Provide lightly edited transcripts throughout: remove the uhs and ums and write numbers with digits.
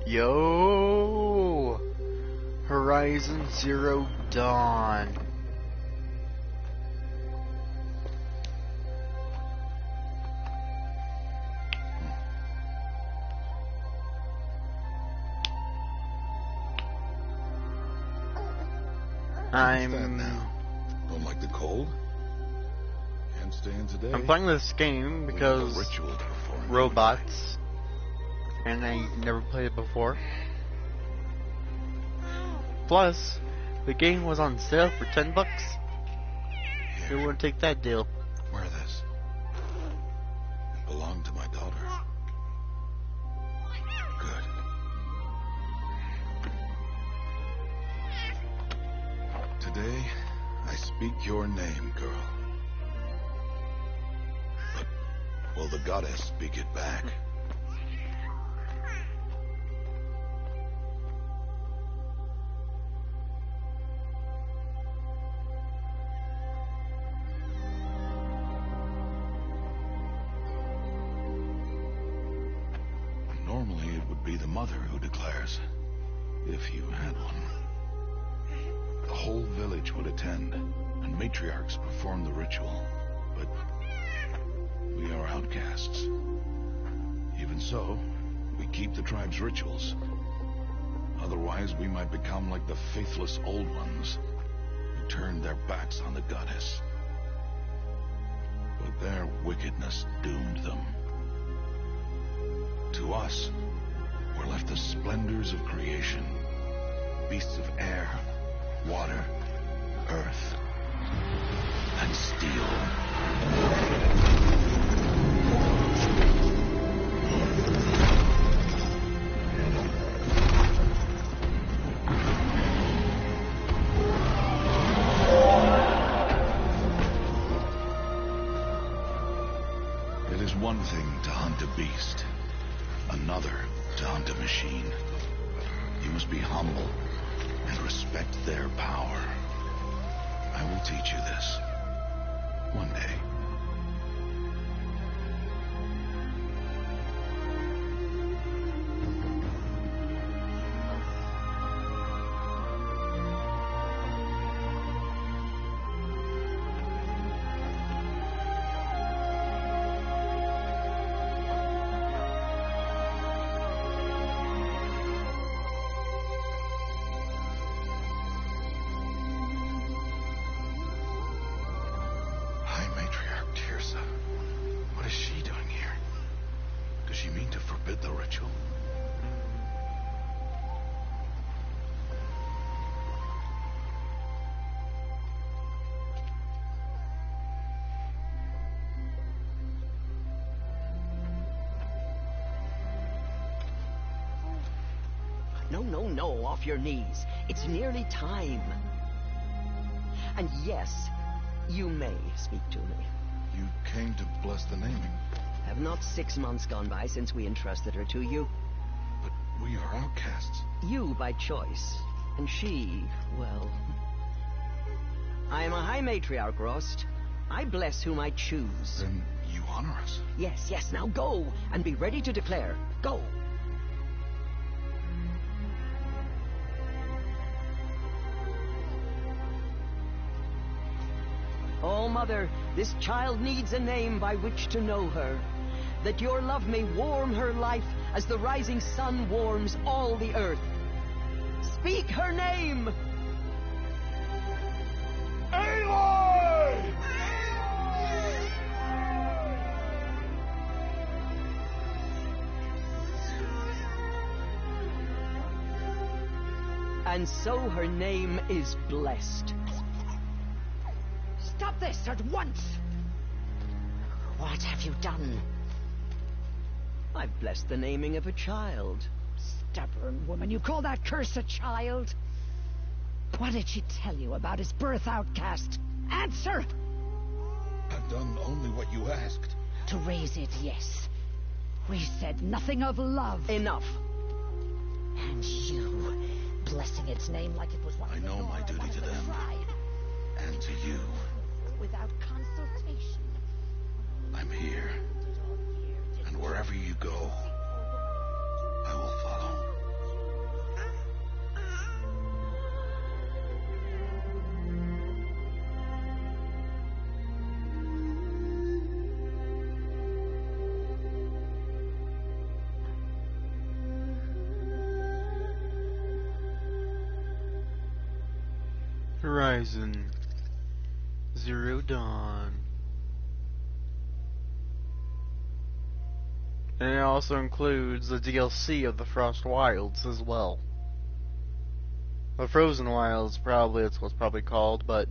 Yo! Horizon Zero Dawn. What's that now? Don't like the cold? Can't stay in today. I'm playing this game because Ritual to perform. robots, and I never played it before. Plus, the game was on sale for $10. Who Here, wouldn't take that deal? wear this. It belonged to my daughter. Good. Today, I speak your name, girl. But will the goddess speak it back? Normally, it would be the mother who declares, if you had one. The whole village would attend, and matriarchs perform the ritual. But we are outcasts. Even so, we keep the tribe's rituals. Otherwise, we might become like the faithless old ones, who turned their backs on the goddess. But their wickedness doomed them. To us, were left the splendors of creation, beasts of air, water, earth, and steel. It is one thing to hunt a beast, another to hunt a machine. You must be humble and respect their power. I will teach you this one day. What is she doing here? Does she mean to forbid the ritual? No, off your knees. It's nearly time. And yes, you may speak to me. You came to bless the naming. Have not 6 months gone by since we entrusted her to you? But we are outcasts. You by choice, and she, well... I am a high matriarch, Rost. I bless whom I choose. Then you honor us. Yes, now go, and be ready to declare. Go! Oh, Mother, this child needs a name by which to know her. That your love may warm her life as the rising sun warms all the earth. Speak her name! Aloy! And so her name is blessed. Stop this at once! What have you done? I've blessed the naming of a child. Stubborn woman, you call that curse a child? What did she tell you about his birth, outcast? Answer! I've done only what you asked. To raise it, yes. We said nothing of love. Enough. And you, blessing its name like it was one I of the know Nora, my duty one of to the them. tribe. And to you. Without consultation. I'm here. And wherever you go, I will follow. Horizon Zero Dawn. And it also includes the DLC of the Frost Wilds as well. The Frozen Wilds, probably it's what's probably called, but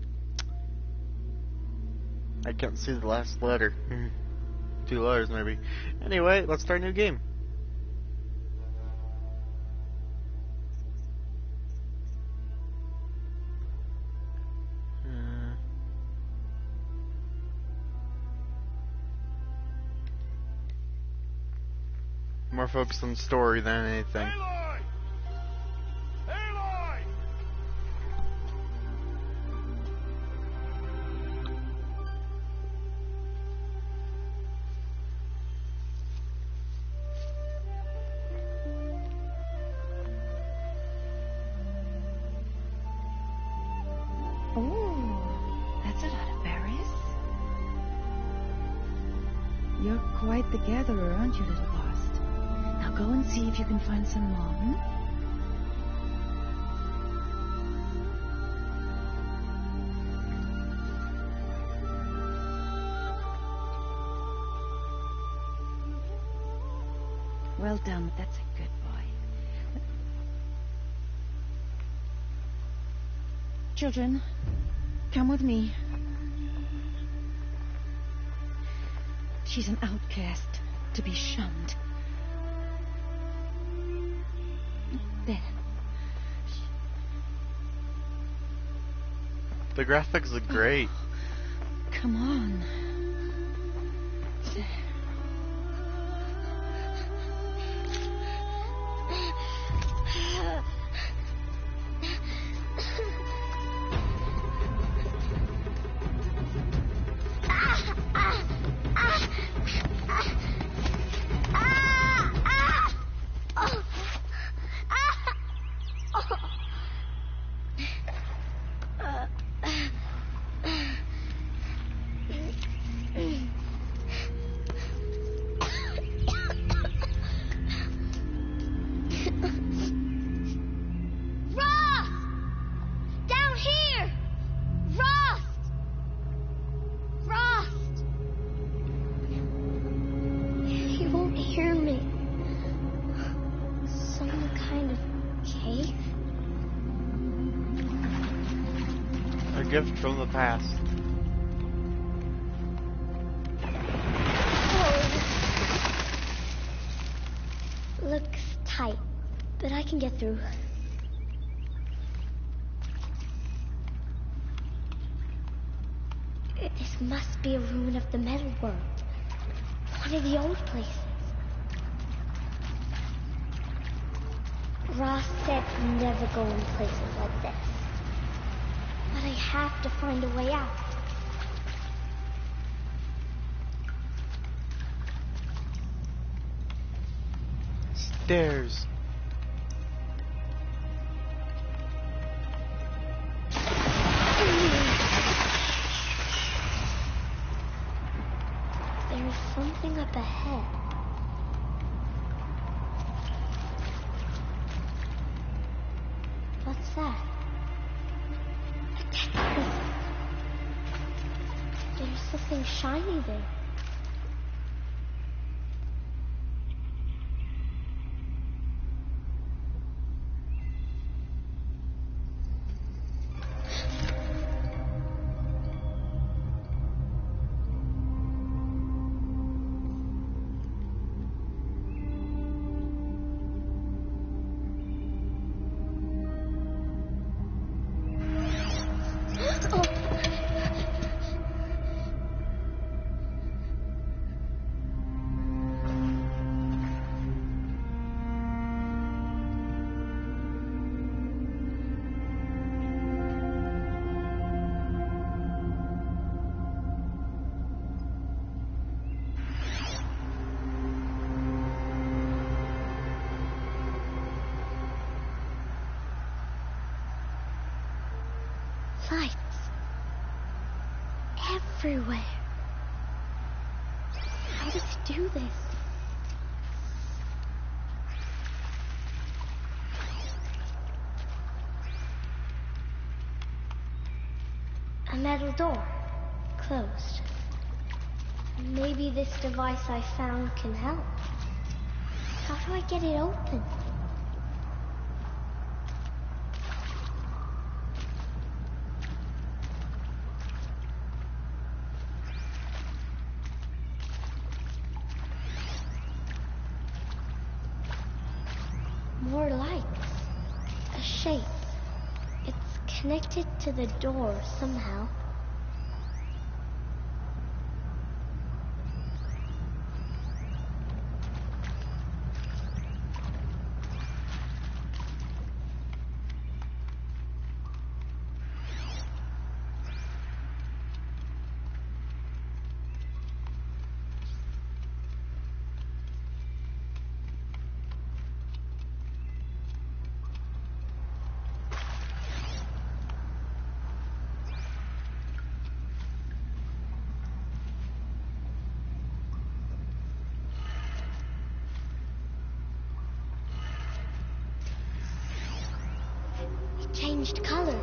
I can't see the last letter. 2 letters maybe. Anyway, let's start a new game. More focused on story than anything. Aloy! Aloy! Oh, that's a lot of berries. You're quite the gatherer, aren't you, little Bast? Now go and see if you can find some more, Well done, that's a good boy. Children, come with me. She's an outcast, to be shunned. There. The graphics look great. Come on. There. Gift from the past. Looks tight, but I can get through. This must be a ruin of the metal world. One of the old places. Ross said never go in places like this. But I have to find a way out. Stairs. There's something up ahead. What's that? There's something shiny there. Lights. Everywhere. How does it do this? metal door. Closed. Maybe this device I found can help. How do I get it open? More lights. A shape. It's connected to the door somehow. Changed color.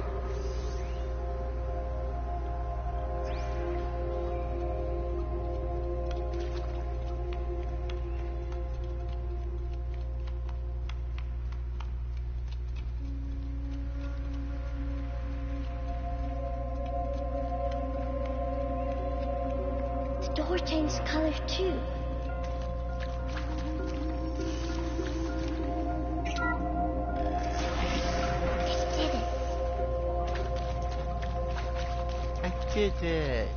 The door changed color too. Did it.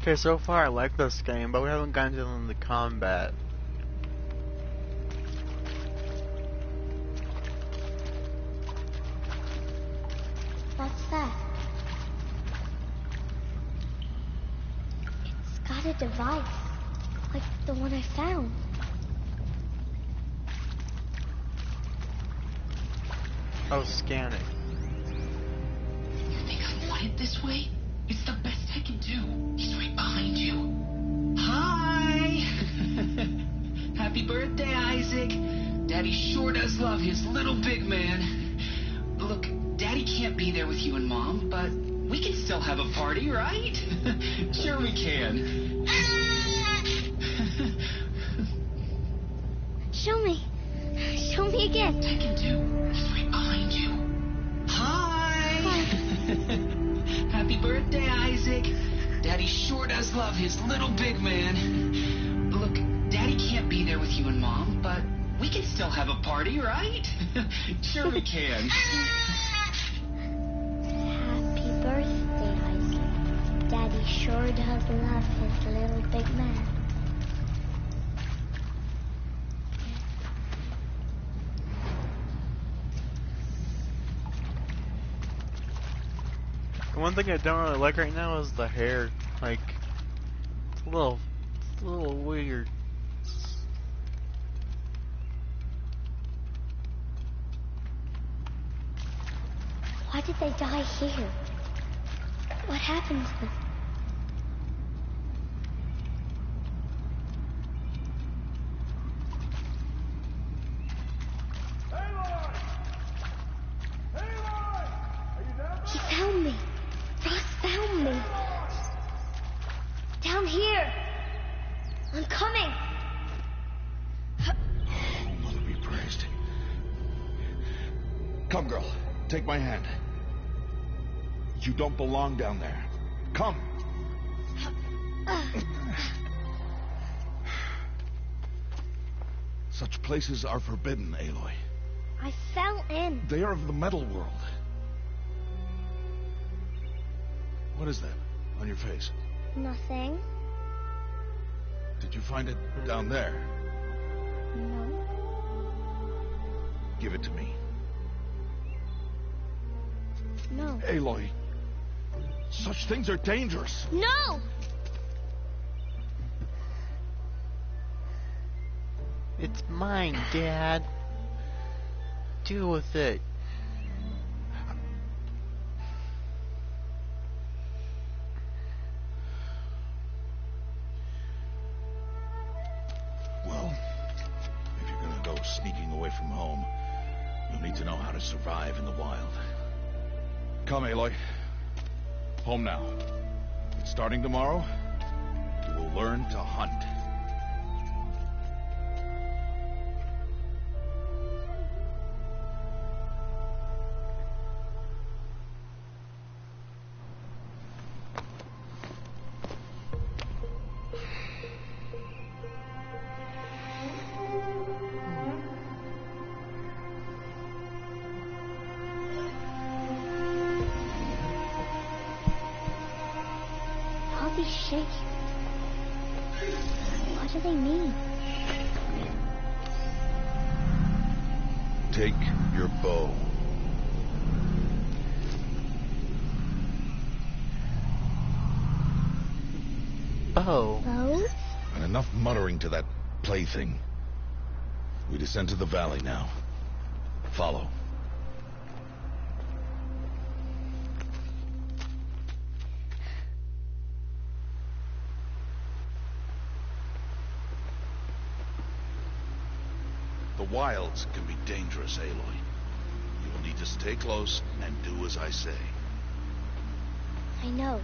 Okay, so far I like this game, but we haven't gotten to the combat. What's that? It's got a device, like the one I found. Oh, scan it. You think I want it this way? It's the best I can do. He's right behind you. Hi! Happy birthday, Isaac. Daddy sure does love his little big man. Look, Daddy can't be there with you and Mom, but we can still have a party, right? Sure we can. Show me. Show me again. I can do. He's right behind you. Hi! Happy birthday, Isaac. Daddy sure does love his little big man. Look, Daddy can't be there with you and Mom, but we can still have a party, right? Sure we can. Happy birthday, Isaac. Daddy sure does love his little big man. The one thing I don't really like right now is the hair. Like, it's a little weird. Why did they die here? What happened to them? He found me. Ross found me. Down here. I'm coming. Oh, Mother be praised. Come, girl. Take my hand. You don't belong down there. Come. Such places are forbidden, Aloy. I fell in. They are of the metal world. What is that on your face? Nothing. Did you find it down there? No. Give it to me. No. Aloy, such things are dangerous. No! It's mine, Dad. Deal with it. Well, if you're gonna go sneaking away from home, You'll need to know how to survive in the wild. Come, Aloy. Home now. But starting tomorrow, you will learn to hunt. All these shapes. What do they mean? Take your bow. Oh. Bows? And enough muttering to that plaything. We descend to the valley now. Follow. The wilds can be dangerous, Aloy. You will need to stay close and do as I say. I know.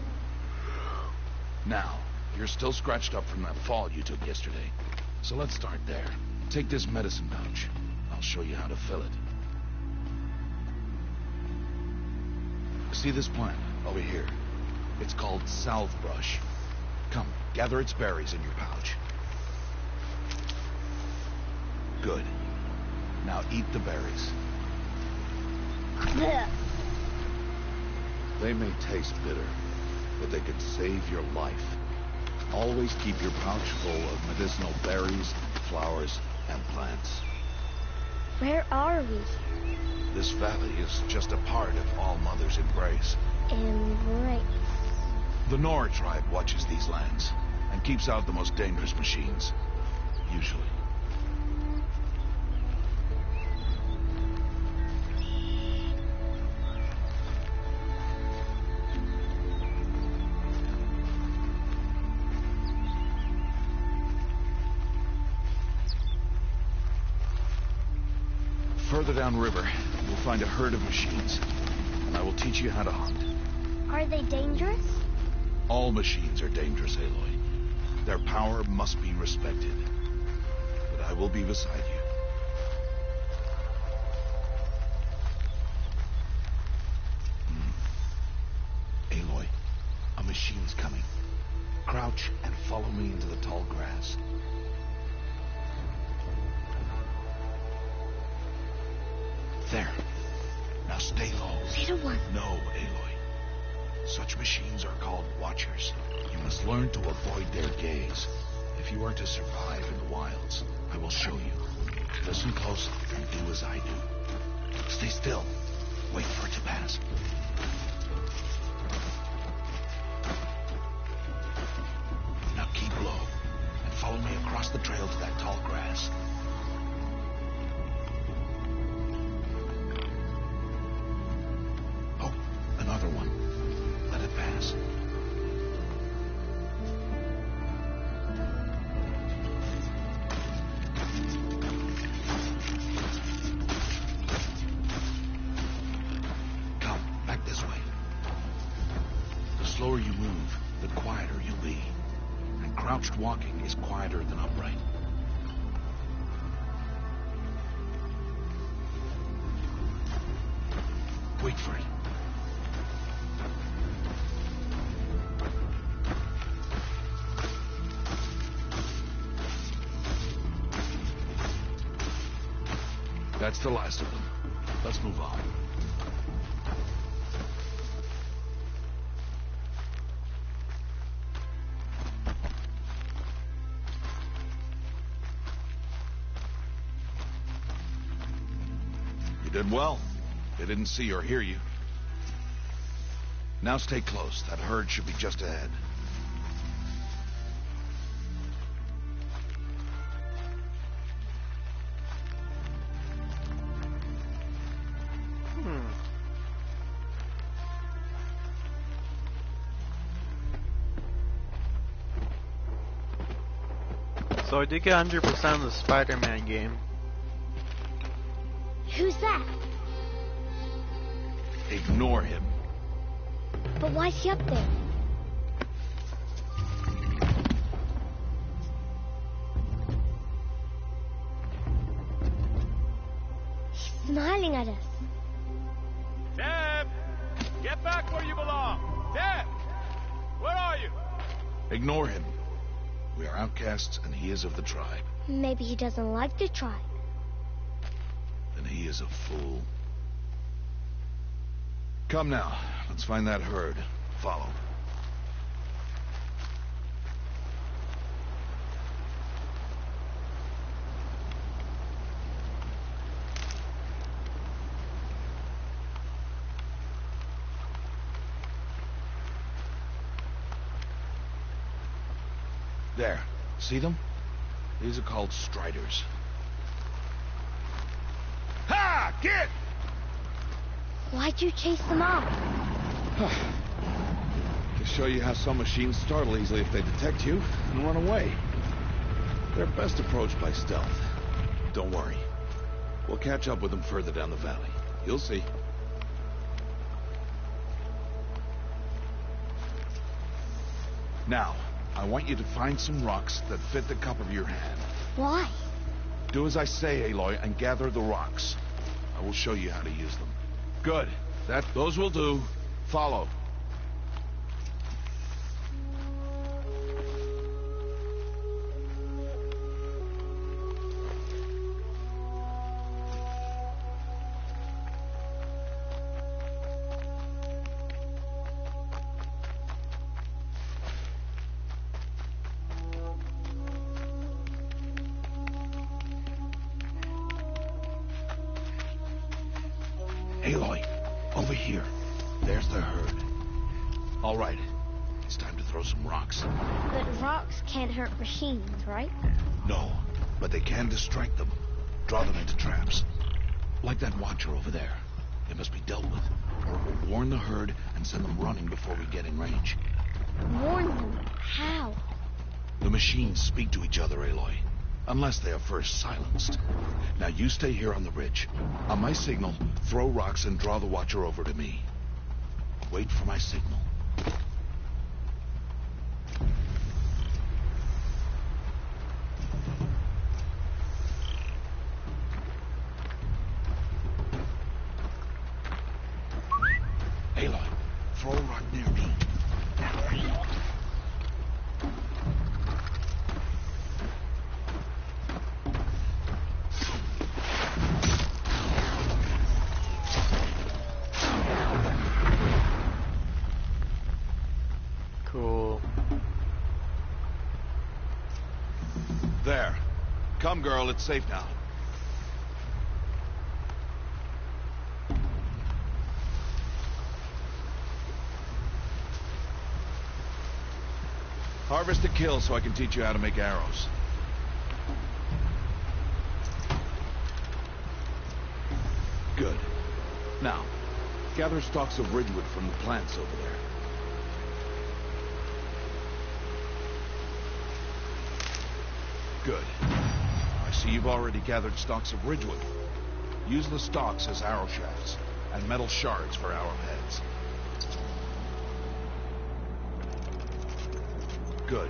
Now, you're still scratched up from that fall you took yesterday. So let's start there. Take this medicine pouch. I'll show you how to fill it. See this plant over here? It's called salve brush. Come, gather its berries in your pouch. Good. Now eat the berries. Blech. They may taste bitter, but they could save your life. Always keep your pouch full of medicinal berries, flowers, and plants. Where are we? This valley is just a part of All Mother's embrace. Embrace. The Nora tribe watches these lands and keeps out the most dangerous machines. Usually. Further downriver, you'll find a herd of machines, and I will teach you how to hunt. Are they dangerous? All machines are dangerous, Aloy. Their power must be respected. But I will be beside you. Aloy, a machine's coming. Crouch and follow me into the tall grass. There. Now stay low. Little one. No, Aloy. Such machines are called Watchers. You must learn to avoid their gaze. If you are to survive in the wilds, I will show you. Listen close and do as I do. Stay still. Wait for it to pass. Now keep low and follow me across the trail to that tall grass. Oh, another one. Let it pass. Come, back this way. The slower you move, the quieter you'll be. And crouched walking is quieter than upright. Wait for it. That's the last of them. Let's move on. You did well. They didn't see or hear you. Now stay close. That herd should be just ahead. So I did get 100% of the Spider-Man game. Who's that? Ignore him. But why's he up there? He's smiling at us. Deb! Get back where you belong! Deb! Where are you? Ignore him. We are outcasts, and he is of the tribe. Maybe he doesn't like the tribe. Then he is a fool. Come now, let's find that herd. Follow. There. See them? These are called striders. Ha! Get! Why'd you chase them off? To show you how some machines startle easily if they detect you and run away. They're best approached by stealth. Don't worry. We'll catch up with them further down the valley. You'll see. Now, I want you to find some rocks that fit the cup of your hand. Why? Do as I say, Aloy, and gather the rocks. I will show you how to use them. Good. Those will do. Follow. Aloy, over here. There's the herd. All right. It's time to throw some rocks. But rocks can't hurt machines, right? No, but they can distract them. Draw them into traps. Like that watcher over there. They must be dealt with, or it will warn the herd and send them running before we get in range. Warn them? How? The machines speak to each other, Aloy. Unless they are first silenced. Now you stay here on the ridge. On my signal, throw rocks and draw the watcher over to me. Wait for my signal. Aloy, throw a rock near me. Cool. There. Come, girl, it's safe now. Harvest a kill so I can teach you how to make arrows. Good. Now, gather stalks of ridgewood from the plants over there. Good. I see you've already gathered stalks of ridgewood. Use the stalks as arrow shafts, and metal shards for arrowheads. Good.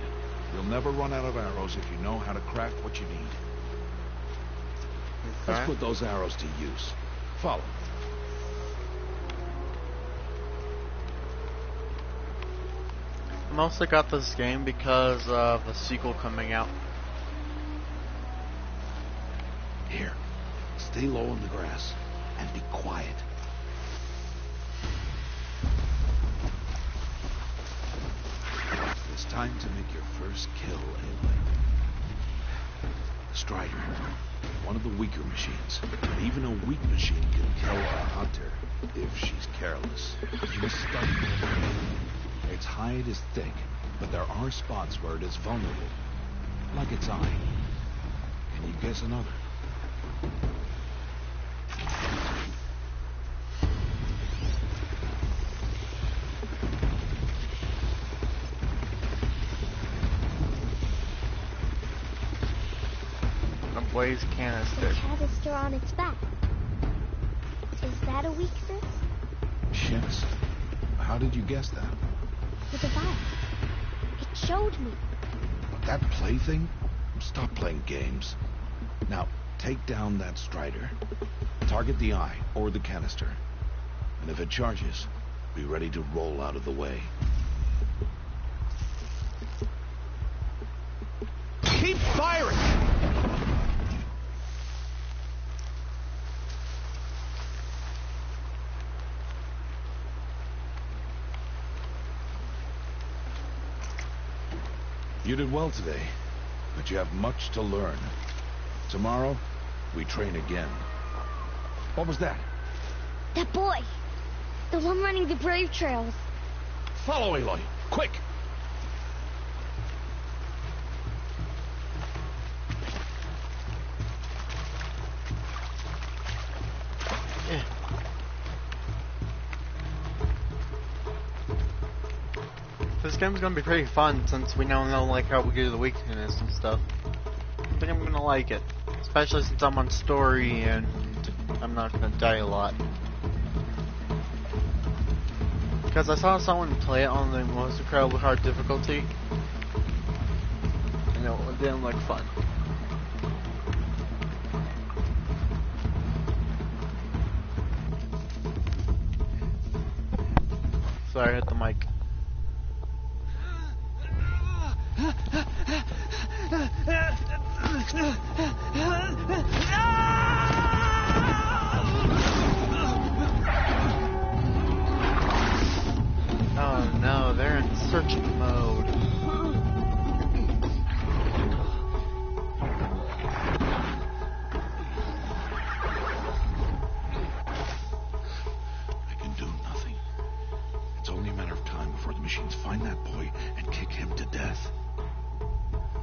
You'll never run out of arrows if you know how to craft what you need. Okay. Let's put those arrows to use. Follow. I mostly got this game because of the sequel coming out. Here. Stay low in the grass, and be quiet. It's time to make your first kill, Aloy. Strider. One of the weaker machines. But even a weak machine can kill a hunter if she's careless. You must study it. Its hide is thick, but there are spots where it is vulnerable. Like its eye. Can you guess another? A blaze The canister. canister on its back. that a weakness? Yes. How did you guess that? The device. It showed me. That plaything? Stop playing games. Now, take down that Strider. Target the eye or the canister. And if it charges, be ready to roll out of the way. Keep firing! You did well today, but you have much to learn. Tomorrow, we train again. What was that? That boy. The one running the brave trails. Follow Aloy, quick! This game's gonna be pretty fun since we now know like how we get to the weakness and stuff. I think I'm gonna like it, especially since I'm on story and I'm not gonna die a lot. Because I saw someone play it on the most incredibly hard difficulty, and it didn't look fun. Sorry, I hit the mic. Oh no, they're in searching mode. I can do nothing. It's only a matter of time before the machines find that boy and kick him to death.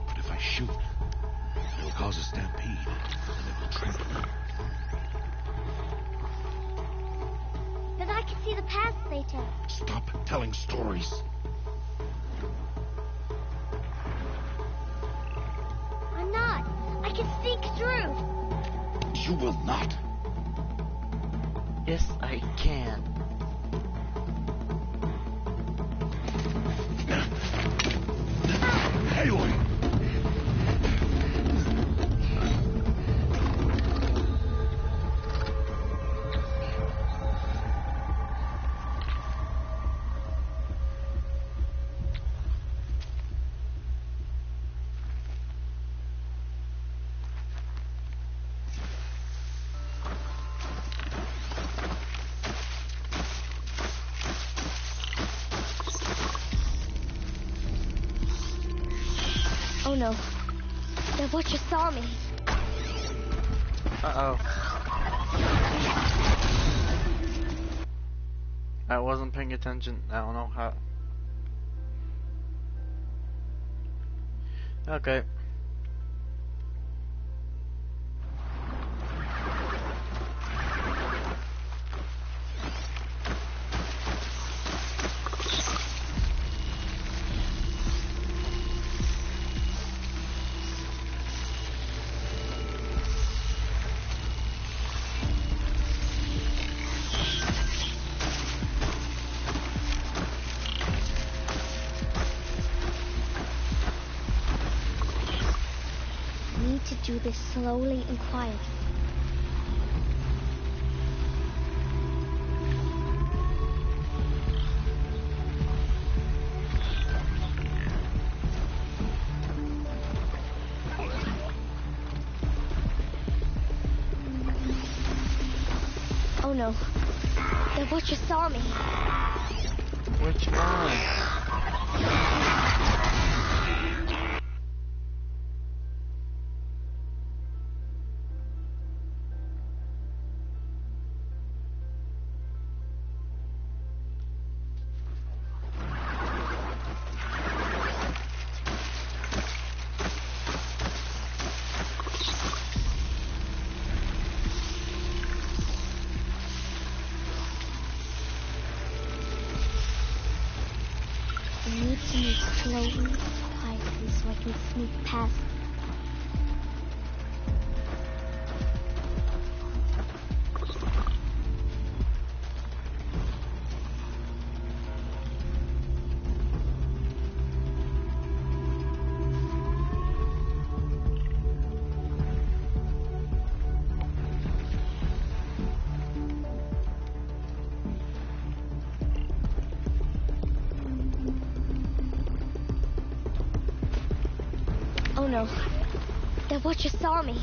But if I shoot, it'll cause a stampede, and it will trap me. Then I can see the paths they take. Stop telling stories. I'm not. I can sneak through. You will not. Yes, I can. Aloy! Oh no. The Butcher saw me. Uh-oh. I wasn't paying attention. I don't know how. Okay. Do this slowly and quietly. Oh no. The Butcher saw me. Which one? I need to move slowly and quietly so I can sneak past them. Oh no. The Watcher saw me.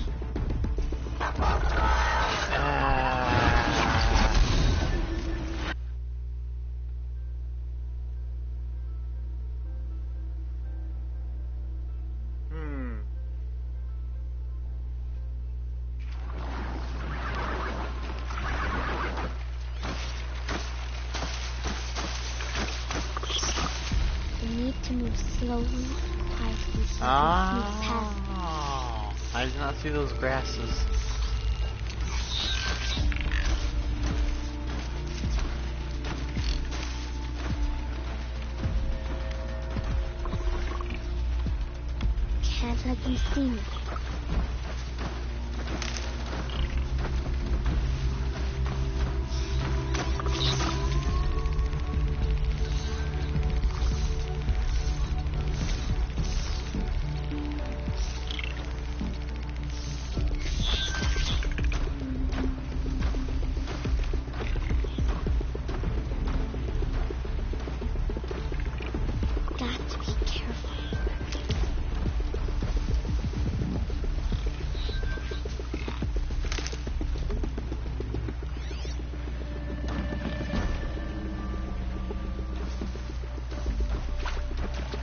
We need to move slowly, quietly, so we can sneak past. I did not see those grasses. Can't let them see me. Got to be careful.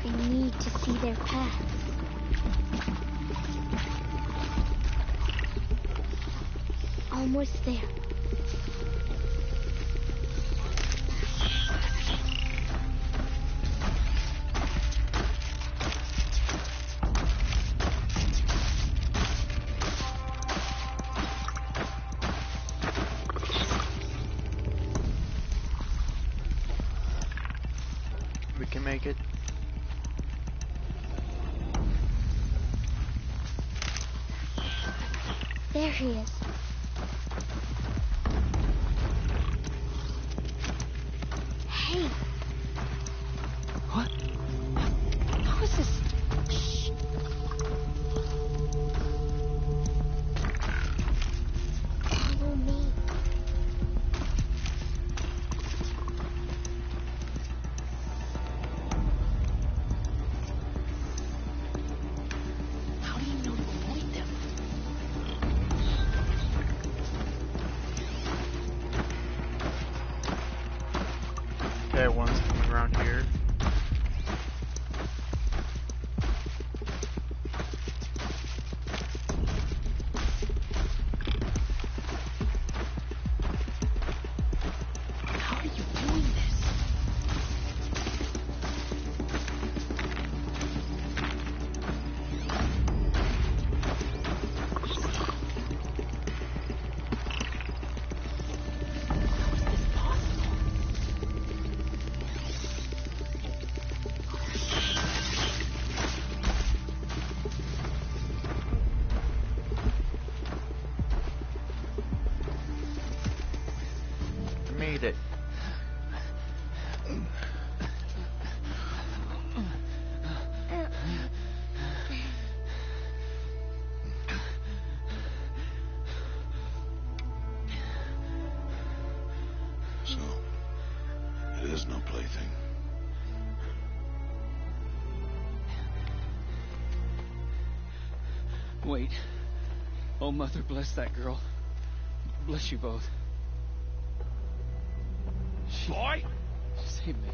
I need to see their paths. Almost there. We can make it. There he is. Hey. What? How is this? Shh. Follow me. How do you know to avoid them? Okay, one's coming around here. How are you doing this? How is this possible? I made it. So, it is no plaything. Wait. Oh, Mother, bless that girl. Bless you both. She Boy! saved me.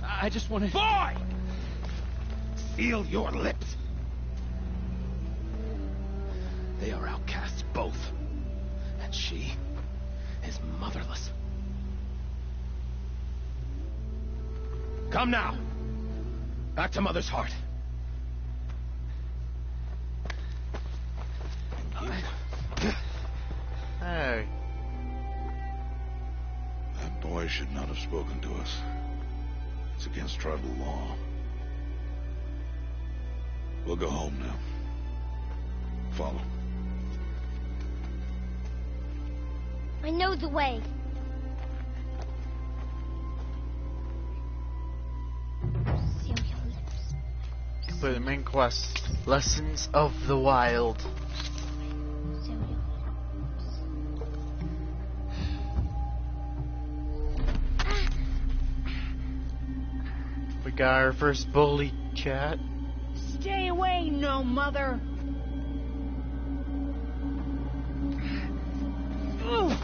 I just wanted... Boy! Seal your lips. They are outcasts, both. And she is motherless. Come now. Back to Mother's heart. Hey. That boy should not have spoken to us. It's against tribal law. We'll go home now. Follow. I know the way. Seal your lips. Complete the main quest. Lessons of the Wild. Seal your lips. We got our first bully chat. Stay away, no mother. Ugh.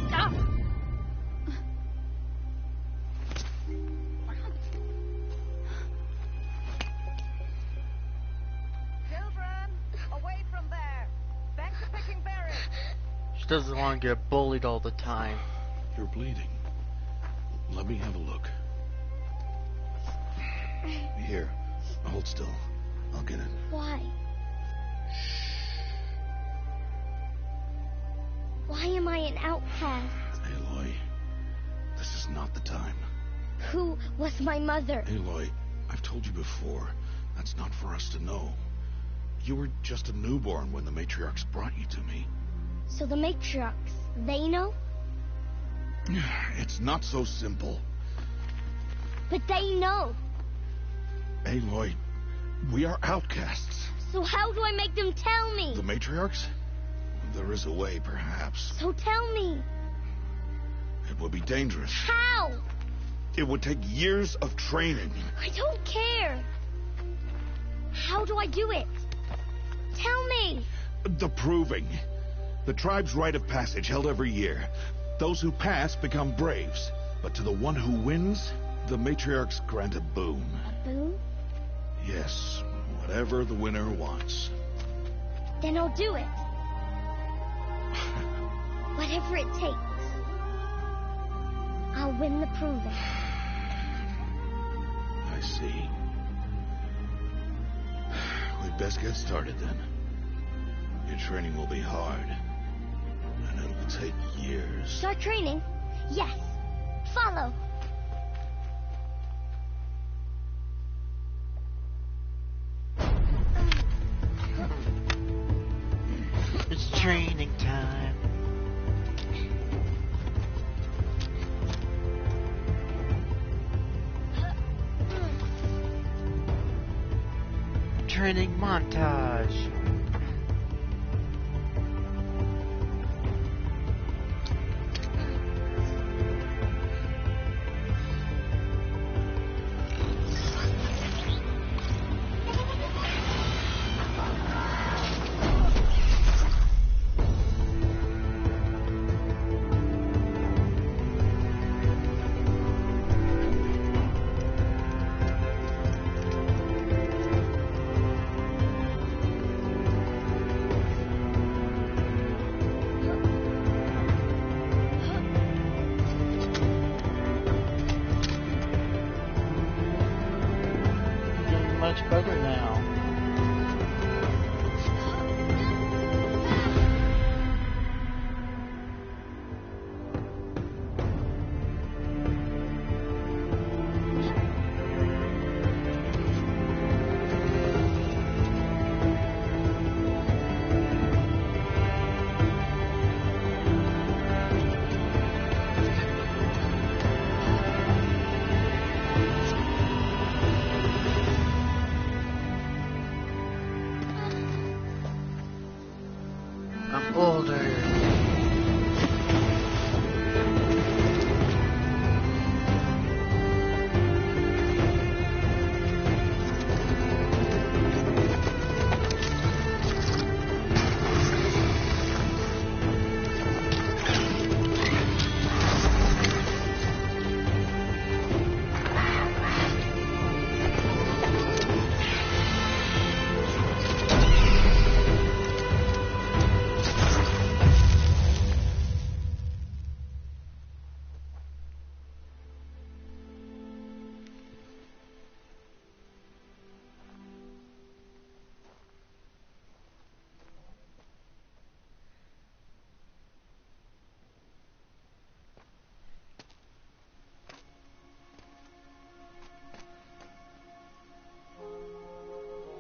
Stop! Children, away from there. Back to picking berries. She doesn't want to get bullied all the time. You're bleeding. Let me have a look. Here, hold still. I'll get it. Why? Why am I an outcast? Aloy, this is not the time. Who was my mother? Aloy, I've told you before, that's not for us to know. You were just a newborn when the matriarchs brought you to me. So the matriarchs, they know? It's not so simple. But they know. Aloy, we are outcasts. So how do I make them tell me? The matriarchs? There is a way, perhaps. So tell me. It would be dangerous. How? It would take years of training. I don't care. How do I do it? Tell me. The proving. The tribe's rite of passage held every year. Those who pass become braves. But to the one who wins, the matriarchs grant a boon. A boon? Yes, whatever the winner wants. Then I'll do it. Whatever it takes. I'll win the proving. I see. We'd best get started then. Your training will be hard. And it'll take years. Start training? Yes. Follow. It's training time. Training montage. Much better now. I'm older.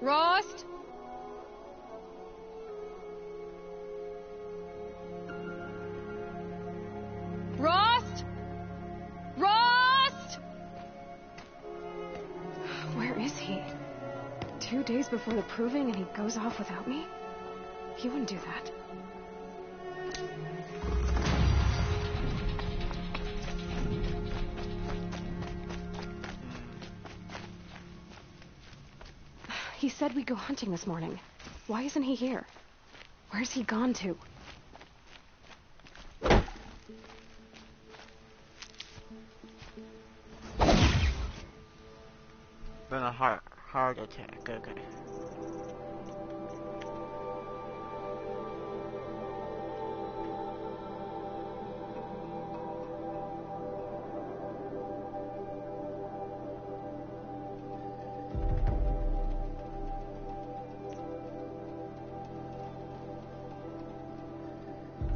Rost? 2 days before the proving and he goes off without me? He wouldn't do that. He said we'd go hunting this morning. Why isn't he here? Where's he gone to? Then a heart attack, okay.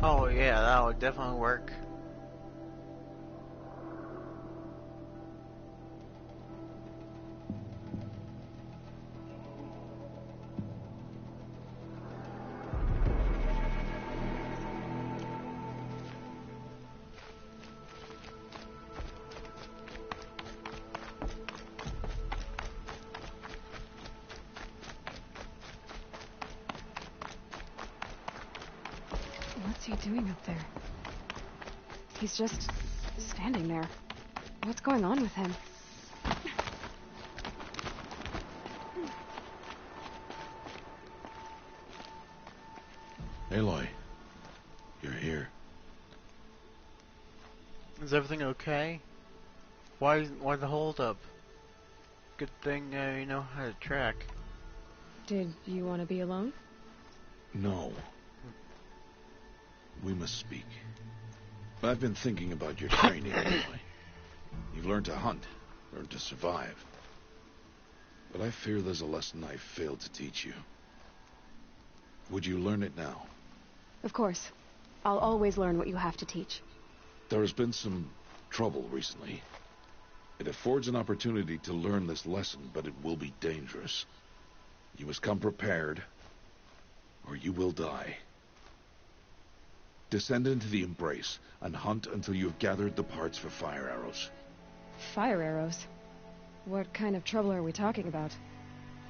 Oh yeah, that would definitely work. What's he doing up there? He's just standing there. What's going on with him? Aloy, you're here. Is everything okay? Why the hold up? Good thing you know how to track. Did you want to be alone? No. We must speak. I've been thinking about your training, Aloy. You've learned to hunt, learned to survive. But I fear there's a lesson I failed to teach you. Would you learn it now? Of course. I'll always learn what you have to teach. There has been some trouble recently. It affords an opportunity to learn this lesson, but it will be dangerous. You must come prepared, or you will die. Descend into the Embrace, and hunt until you have gathered the parts for fire arrows. Fire arrows? What kind of trouble are we talking about?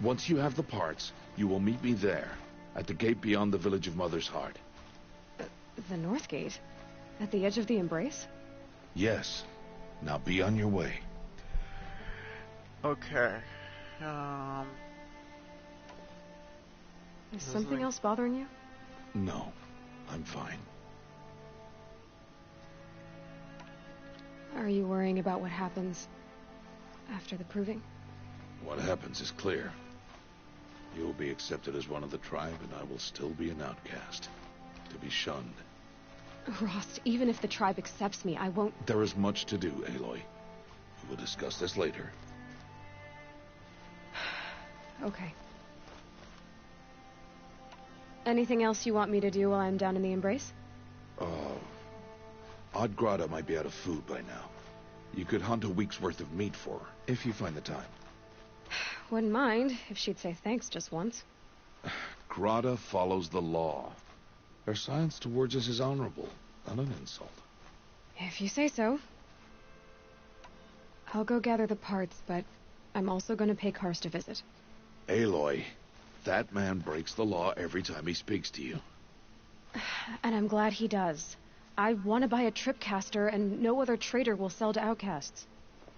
Once you have the parts, you will meet me there, at the gate beyond the village of Mother's Heart. The North Gate? At the edge of the Embrace? Yes. Now be on your way. Okay. Is something else bothering you? No. I'm fine. Are you worrying about what happens after the proving? What happens is clear. You will be accepted as one of the tribe, and I will still be an outcast. To be shunned. Rost, even if the tribe accepts me, I won't... There is much to do, Aloy. We will discuss this later. Okay. Anything else you want me to do while I'm down in the Embrace? Odgrada might be out of food by now. You could hunt a week's worth of meat for her, if you find the time. Wouldn't mind if she'd say thanks just once. Grada follows the law. Her science towards us is honorable, not an insult. If you say so. I'll go gather the parts, but I'm also going to pay Karst a visit. Aloy, that man breaks the law every time he speaks to you. And I'm glad he does. I want to buy a tripcaster, and no other trader will sell to outcasts.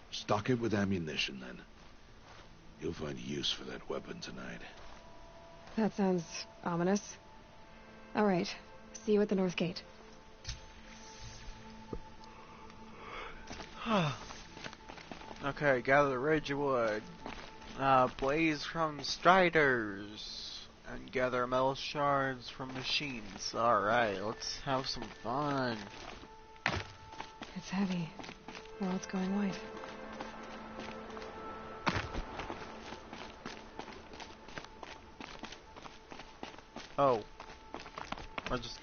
Stock it with ammunition, then. You'll find use for that weapon tonight. That sounds ominous. All right. See you at the North Gate. Okay, gather the Ridgewood. Blaze from Striders. And gather metal shards from machines. Alright, let's have some fun. It's heavy. Well, it's going white. Oh. I just...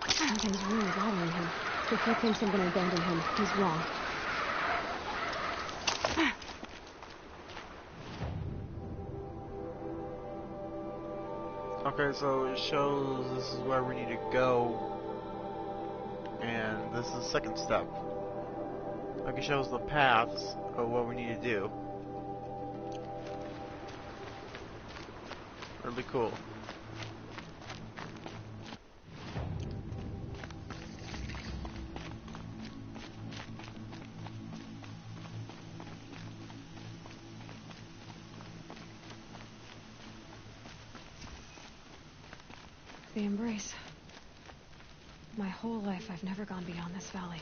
Something's really bothering him. If he thinks I'm gonna abandon him, he's wrong. Okay, so it shows this is where we need to go. And this this is the second step. Like it shows the paths of what we need to do. Really cool. The embrace. My whole life, I've never gone beyond this valley.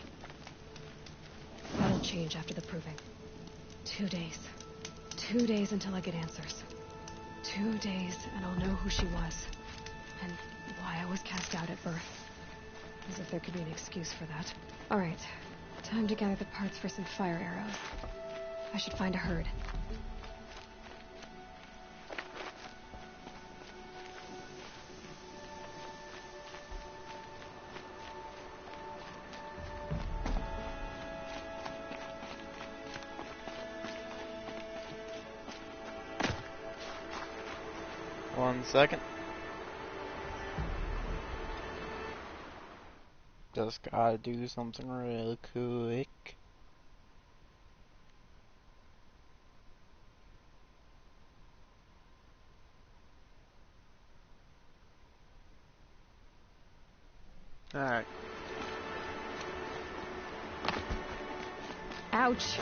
That'll change after the proving. 2 days. 2 days until I get answers. 2 days, and I'll know who she was. And why I was cast out at birth. As if there could be an excuse for that. Alright. Time to gather the parts for some fire arrows. I should find a herd. One second. Just gotta do something real quick. Alright. Ouch.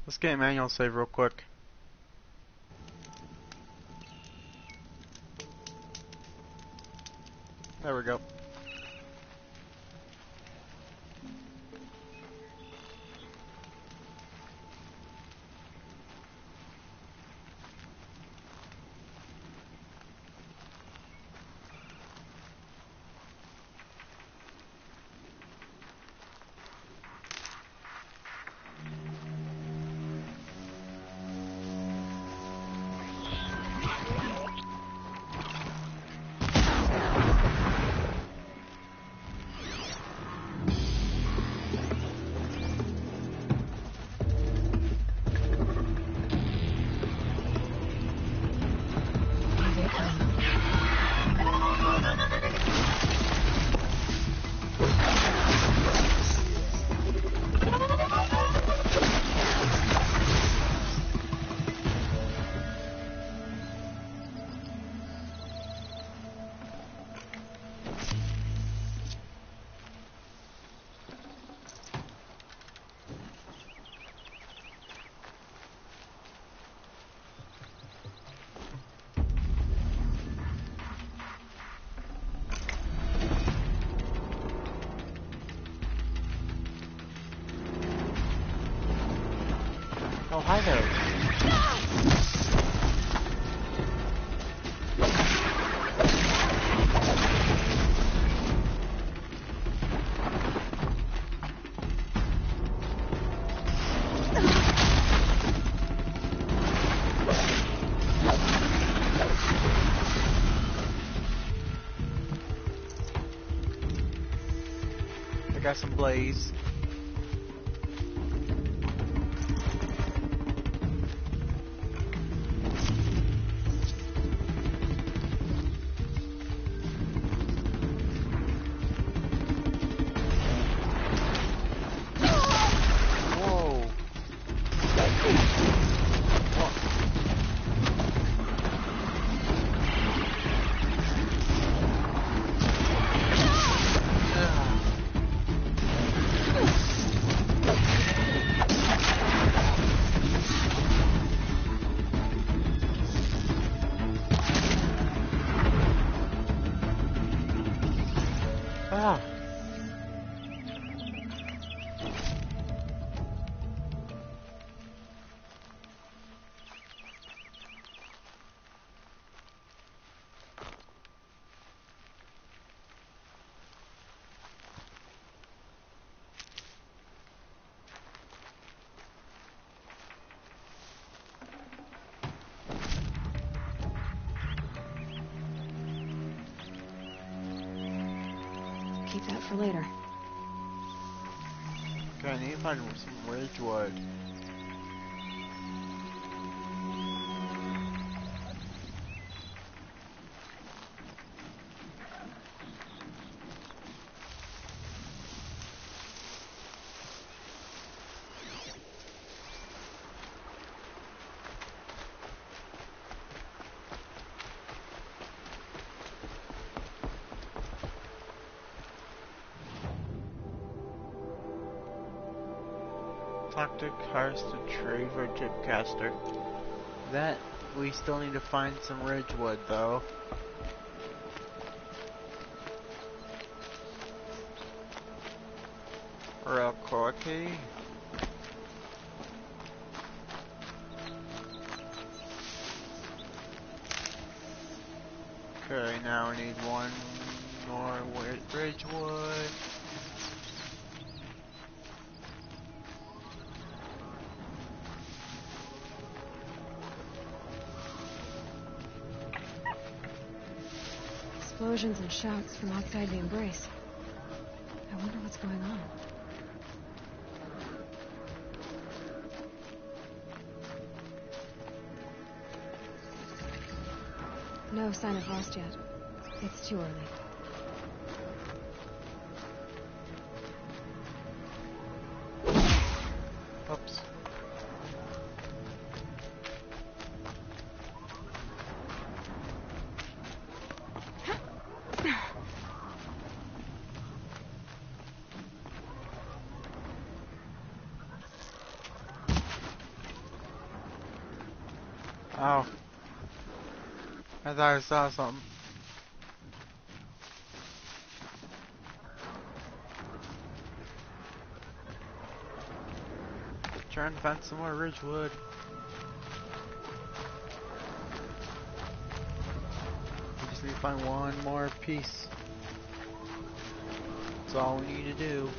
Let's get a manual save real quick. There we go. Oh, hi there. I got some blaze. Whoa. Ah. Keep that for later. Okay, I need to find some ridgewood. Talk to Karst, the Traver Tipcaster. That, we still need to find some ridgewood though. Real quickie. Okay, now we need one more ridgewood. Explosions and shouts from outside the embrace. I wonder what's going on. No sign of Rost yet. It's too early. Oops. Oh. I thought I saw something. Trying to find some more ridgewood. We just need to find one more piece. That's all we need to do.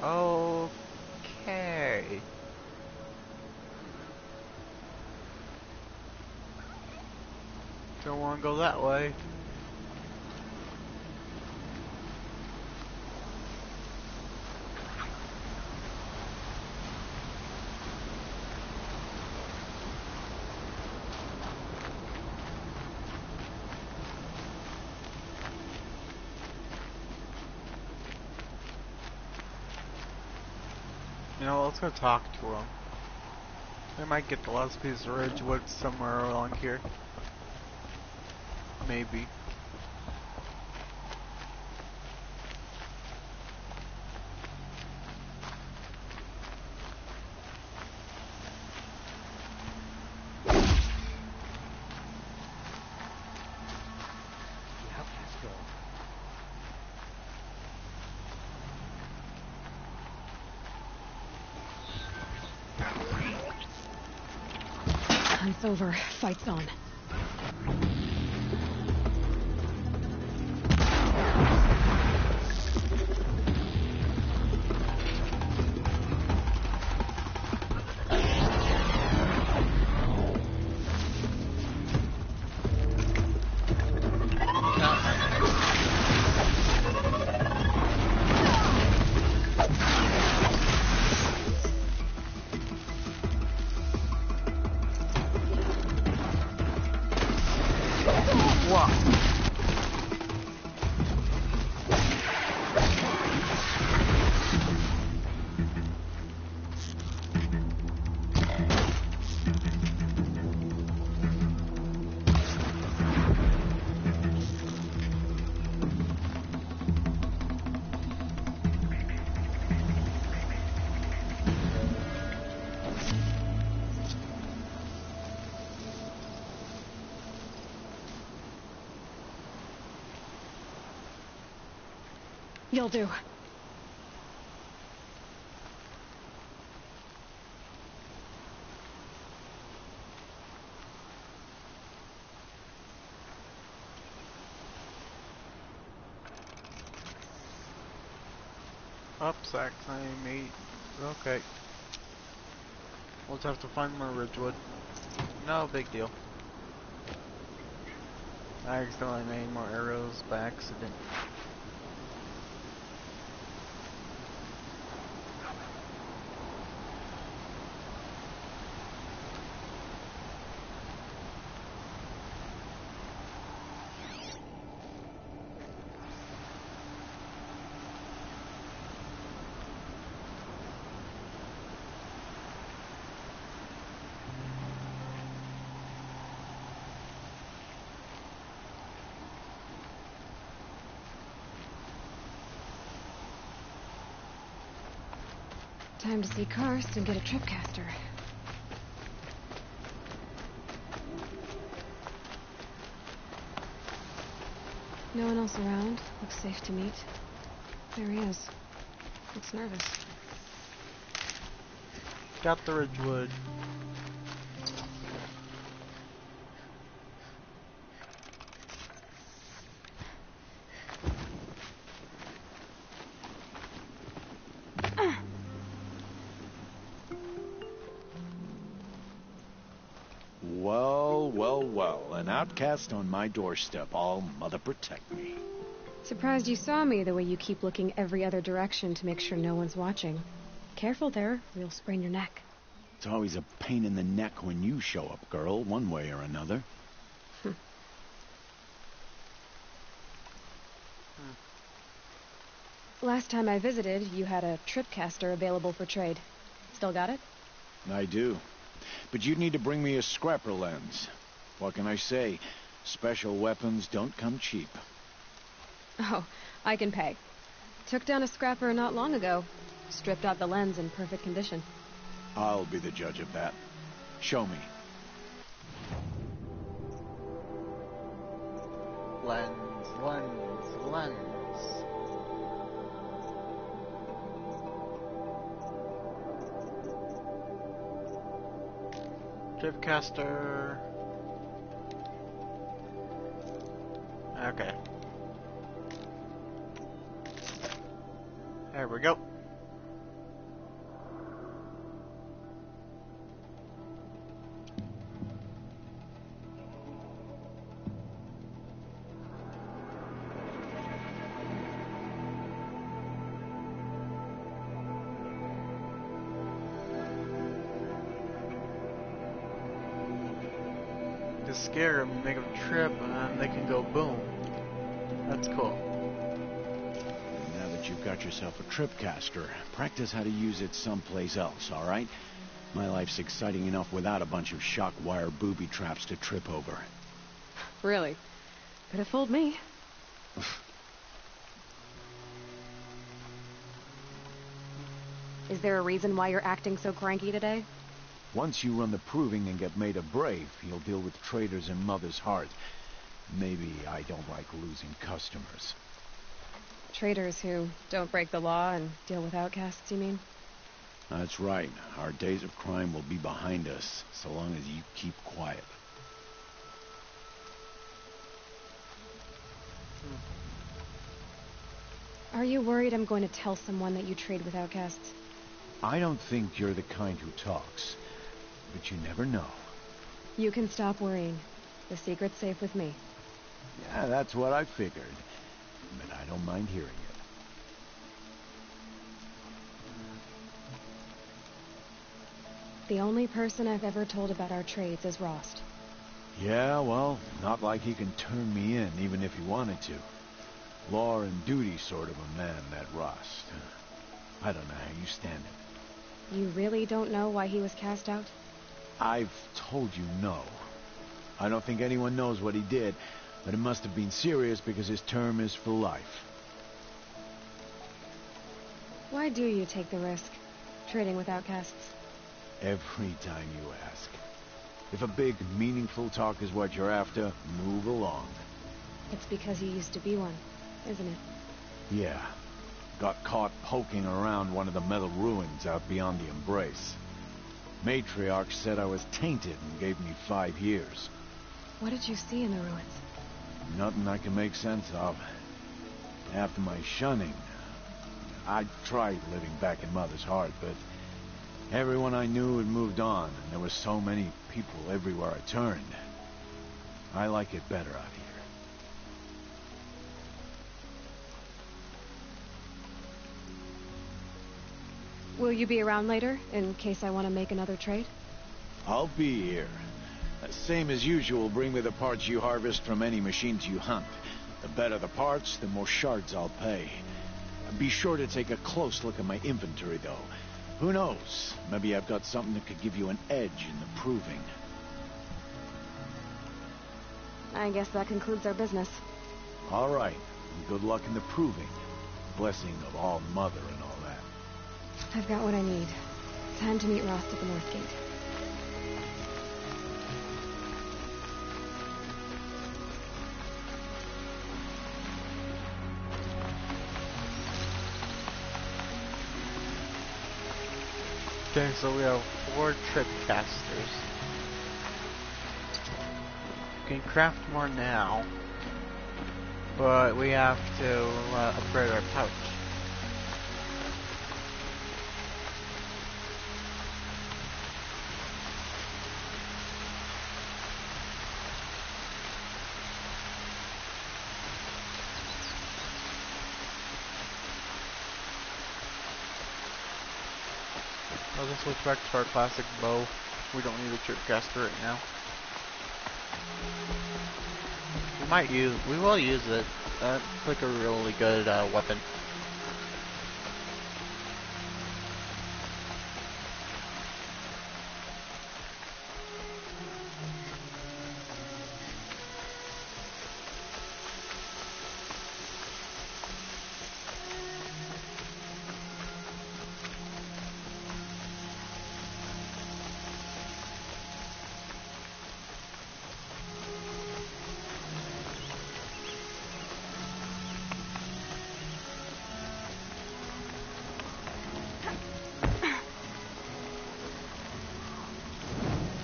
Okay. Don't want to go that way. You know, let's go talk to him. We might get the last piece of Ridgewood somewhere along here. Maybe. Hunt's over. Fight's on. You'll do. Up, Saxony, mate. Okay. We'll just have to find more Ridgewood. No big deal. I accidentally made more arrows by accident. Time to see Karst and get a tripcaster. No one else around. Looks safe to meet. There he is. Looks nervous. Got the Ridgewood. Well, an outcast on my doorstep. All mother protect me. Surprised you saw me the way you keep looking every other direction to make sure no one's watching. Careful there, or you'll sprain your neck. It's always a pain in the neck when you show up, girl, one way or another. Last time I visited, you had a tripcaster available for trade. Still got it? I do. But you'd need to bring me a scrapper lens. What can I say? Special weapons don't come cheap. Oh, I can pay. Took down a scrapper not long ago. Stripped out the lens in perfect condition. I'll be the judge of that. Show me. Lens. Tripcaster. Okay. There we go. Scare them, make them trip, and then they can go boom. That's cool. Now that you've you've got yourself a tripcaster, practice how to use it someplace else, all right? My life's exciting enough without a bunch of shock wire booby traps to trip over. Really? Could have fooled me. Is there a reason why you're acting so cranky today? Once you run the proving and get made a brave, you'll deal with traitors in Mother's Heart. Maybe I don't like losing customers. Traitors who don't break the law and deal with outcasts, you mean? That's right. Our days of crime will be behind us, so long as you keep quiet. Are you worried I'm going to tell someone that you trade with outcasts? I don't think you're the kind who talks, but you never know. You can stop worrying. The secret's safe with me. Yeah, that's what I figured, but I don't mind hearing it. The only person I've ever told about our trades is Rost. Yeah, well, not like he can turn me in, even if he wanted to. Law and duty sort of a man, that Rost. I don't know how you stand it. You really don't know why he was cast out? I've told you no. I don't think anyone knows what he did, but it must have been serious because his term is for life. Why do you take the risk, trading with outcasts? Every time you ask. If a big, meaningful talk is what you're after, move along. It's because you used to be one, isn't it? Yeah. Got caught poking around one of the metal ruins out beyond the Embrace. Matriarch said I was tainted and gave me 5 years. What did you see in the ruins? Nothing I can make sense of. After my shunning, I tried living back in Mother's Heart, but everyone I knew had moved on, and there were so many people everywhere I turned. I like it better out here. Will you be around later, in case I want to make another trade? I'll be here. Same as usual, bring me the parts you harvest from any machines you hunt. The better the parts, the more shards I'll pay. Be sure to take a close look at my inventory, though. Who knows? Maybe I've got something that could give you an edge in the proving. I guess that concludes our business. All right. Good luck in the proving. Blessing of All Mother and all that. I've got what I need. Time to meet Rost at the North Gate. Okay, so we have 4 tripcasters. We can craft more now, but we have to upgrade our pouch. I'll just switch back to our classic bow. We don't need a tripcaster right now. We will use it. That's like a really good weapon.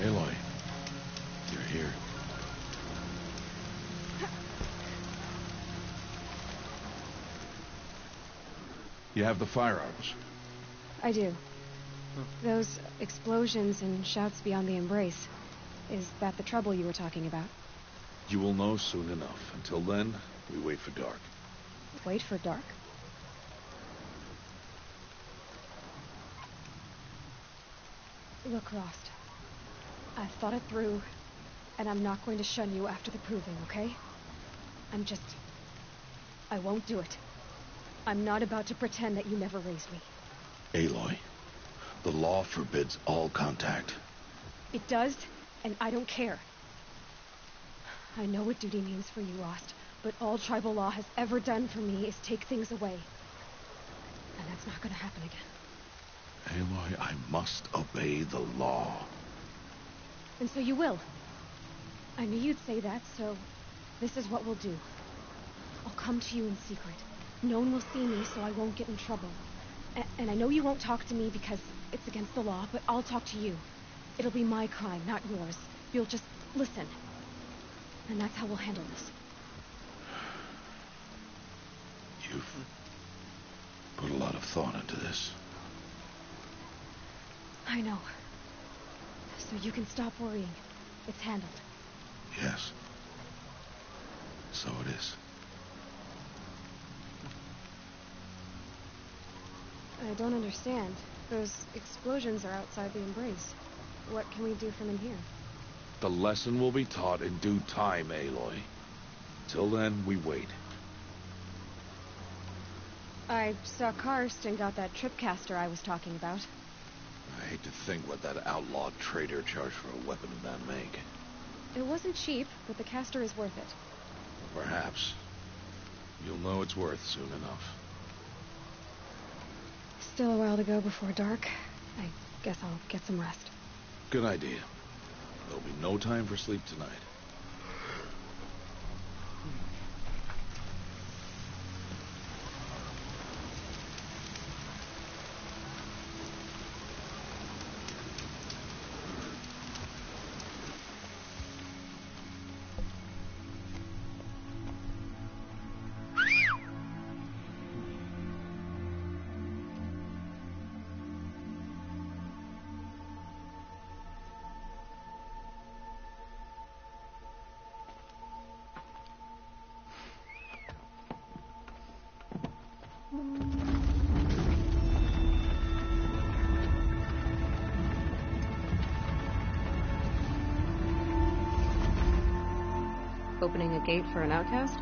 Aloy, you're here. You have the firearms. I do. Those explosions and shouts beyond the Embrace. Is that the trouble you were talking about? You will know soon enough. Until then, we wait for dark. Wait for dark? Look, Rost. I've thought it through, and I'm not going to shun you after the proving, okay? I won't do it. I'm not about to pretend that you never raised me. Aloy, the law forbids all contact. It does, and I don't care. I know what duty means for you, Rost, but all tribal law has ever done for me is take things away. And that's not gonna happen again. Aloy, I must obey the law. And so you will. I knew you'd say that, so this is what we'll do. I'll come to you in secret. No one will see me, so I won't get in trouble. And I know you won't talk to me because it's against the law, but I'll talk to you. It'll be my crime, not yours. You'll just listen. And that's how we'll handle this. You've put a lot of thought into this. I know. So you can stop worrying. It's handled. Yes. So it is. I don't understand. Those explosions are outside the Embrace. What can we do from in here? The lesson will be taught in due time, Aloy. Till then, we wait. I saw Karst and got that tripcaster I was talking about. I hate to think what that outlawed trader charged for a weapon of that make. It wasn't cheap, but the caster is worth it. Perhaps. You'll know it's worth soon enough. Still a while to go before dark. I guess I'll get some rest. Good idea. There'll be no time for sleep tonight. Opening a gate for an outcast?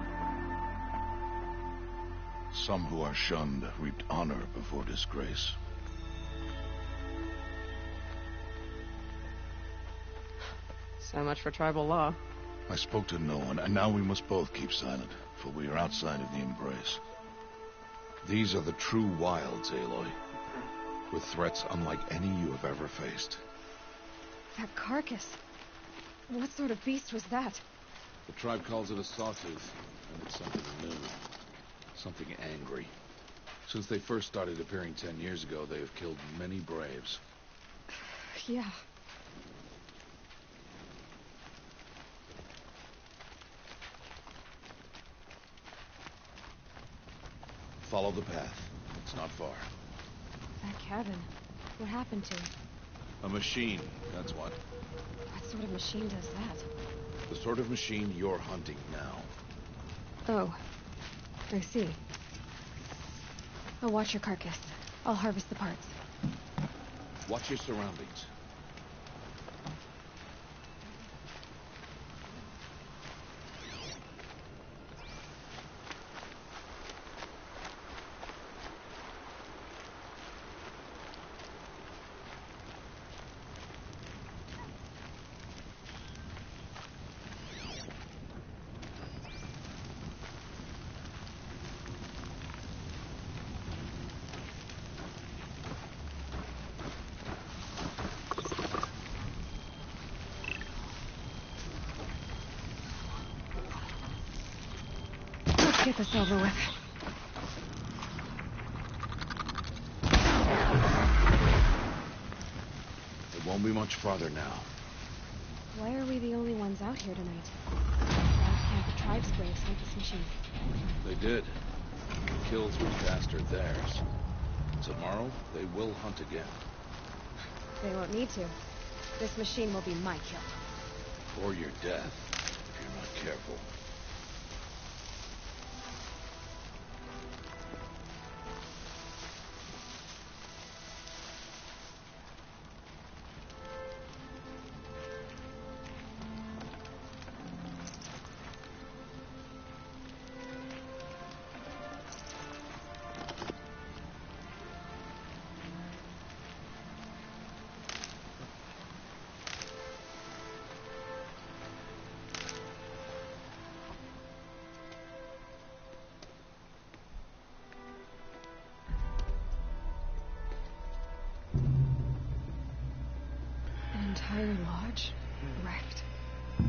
Some who are shunned reaped honor before disgrace. So much for tribal law. I spoke to no one, and now we must both keep silent, for we are outside of the Embrace. These are the true wilds, Aloy, with threats unlike any you have ever faced. That carcass. What sort of beast was that? The tribe calls it a sawtooth, and it's something new. Something angry. Since they first started appearing 10 years ago, they have killed many braves. Yeah. Follow the path. It's not far. That cabin. What happened to it? A machine, that's what. What sort of machine does that? The sort of machine you're hunting now. Oh. I see. I'll watch your carcass. I'll harvest the parts. Watch your surroundings. Get this over with. It won't be much farther now. Why are we the only ones out here tonight? Why can't the tribe's braves hunt this machine? They did. The kills we cast are theirs. Tomorrow, they will hunt again. They won't need to. This machine will be my kill. Or your death, if you're not careful. entire lodge wrecked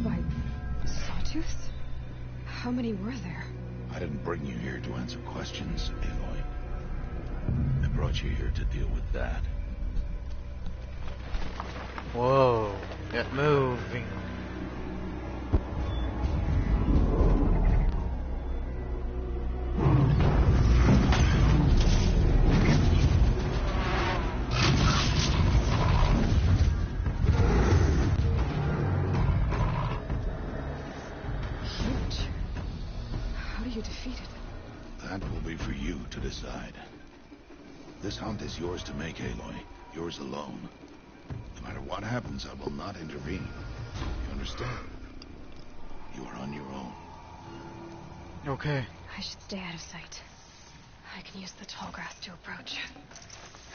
by sawtooths? How many were there? I didn't bring you here to answer questions, Aloy. I brought you here to deal with that. Whoa, get moving. Huge. How do you defeat it? That will be for you to decide. This hunt is yours to make, Aloy. Yours alone. No matter what happens, I will not intervene. You understand? You are on your own. Okay. I should stay out of sight. I can use the tall grass to approach.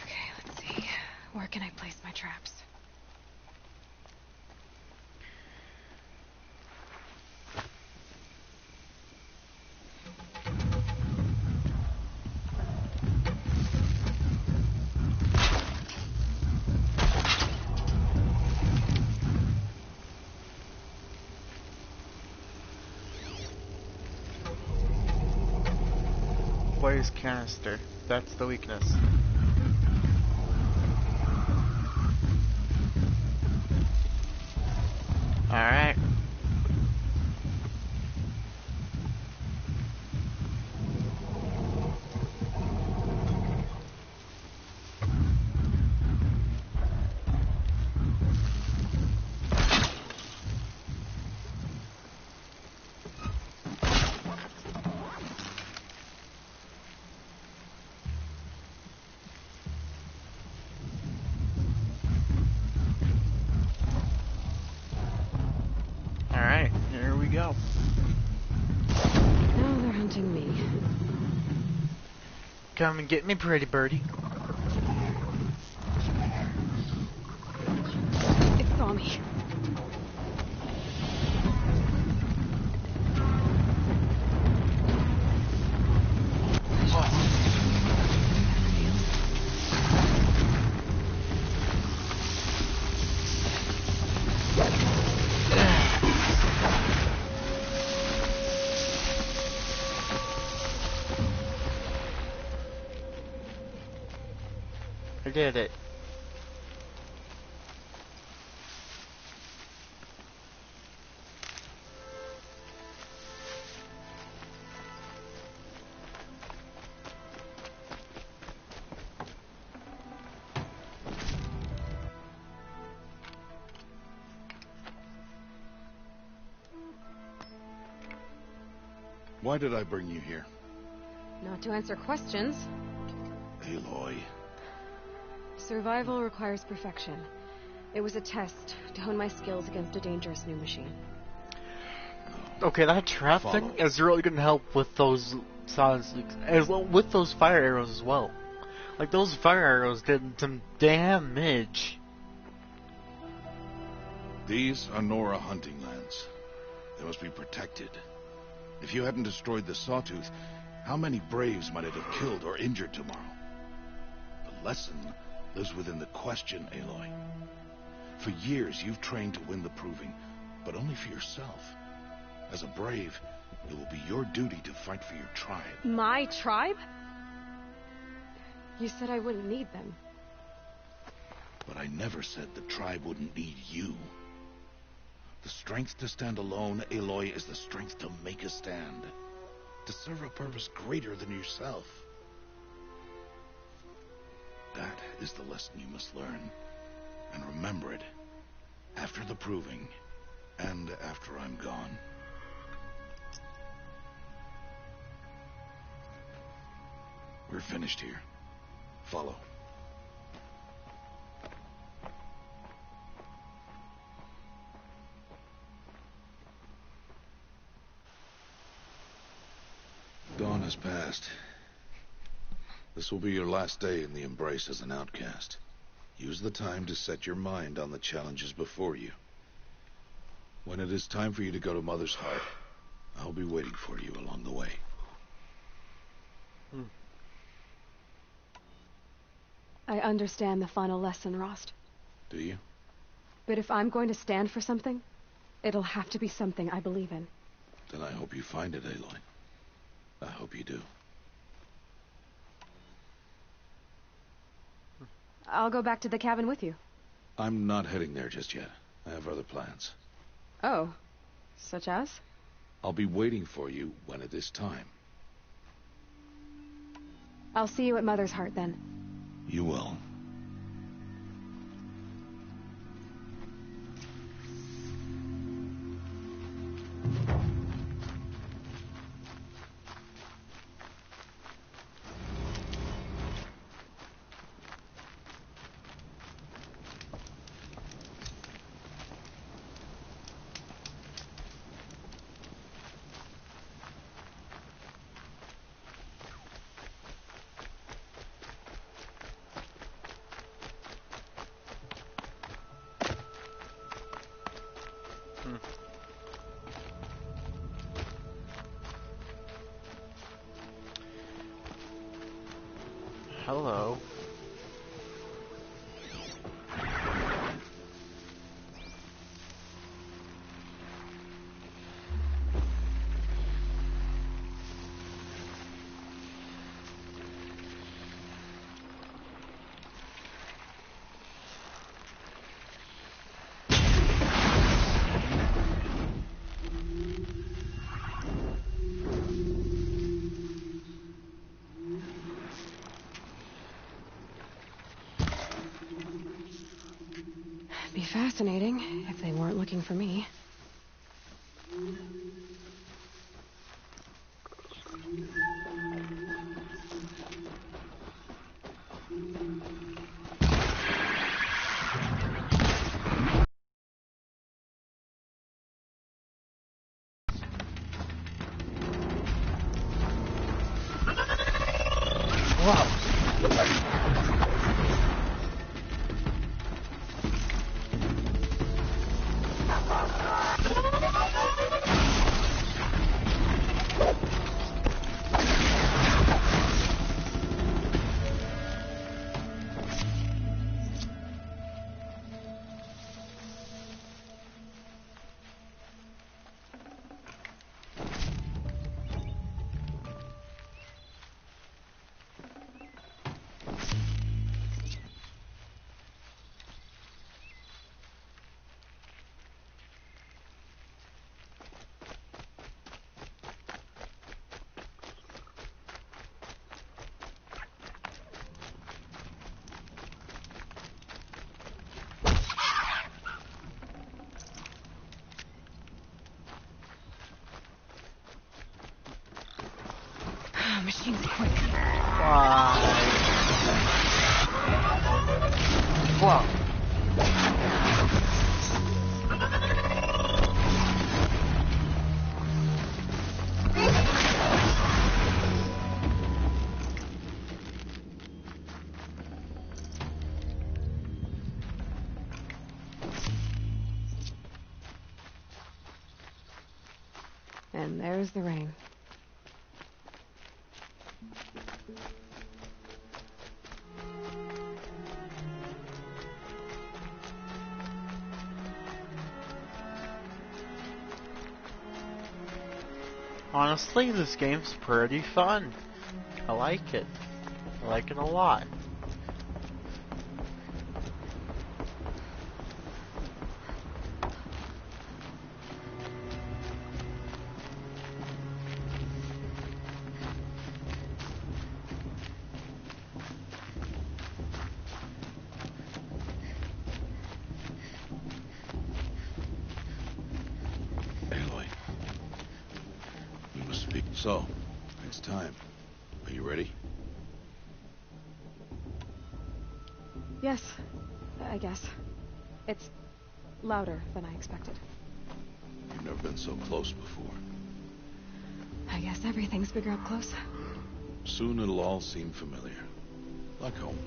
Okay, let's see. Where can I place my traps? Blaze canister. That's the weakness. Alright. Alright, here we go. Now they're hunting me. Come and get me, pretty birdie. It saw me. I did it. Why did I bring you here? Not to answer questions. Aloy. Survival requires perfection. It was a test to hone my skills against a dangerous new machine. Okay, that trap thing is really gonna help with those sounds, as well with those fire arrows as well. Like those fire arrows did some damage. These are Nora hunting lands. They must be protected. If you hadn't destroyed the Sawtooth, how many Braves might it have killed or injured tomorrow? The lesson lives within the question, Aloy. For years, you've trained to win the Proving, but only for yourself. As a Brave, it will be your duty to fight for your tribe. My tribe? You said I wouldn't need them. But I never said the tribe wouldn't need you. The strength to stand alone, Aloy, is the strength to make a stand. To serve a purpose greater than yourself. That is the lesson you must learn. And remember it. After the Proving. And after I'm gone. We're finished here. Follow. Dawn has passed. This will be your last day in the Embrace as an outcast. Use the time to set your mind on the challenges before you. When it is time for you to go to Mother's Heart, I'll be waiting for you along the way. I understand the final lesson, Rost. Do you? But if I'm going to stand for something, it'll have to be something I believe in. Then I hope you find it, Aloy. I hope you do. I'll go back to the cabin with you. I'm not heading there just yet. I have other plans. Oh. Such as? I'll be waiting for you when it is time. I'll see you at Mother's Heart then. You will. Hello. Be fascinating if they weren't looking for me. Machine's quick. Why? Whoa. And there's the rain. Honestly, this game's pretty fun. I like it. I like it a lot. Aloy. We must speak. So, it's time. Are you ready? Yes, I guess. It's louder than I expected. You've never been so close before. I guess everything's bigger up close. Soon it'll all seem familiar. Like home.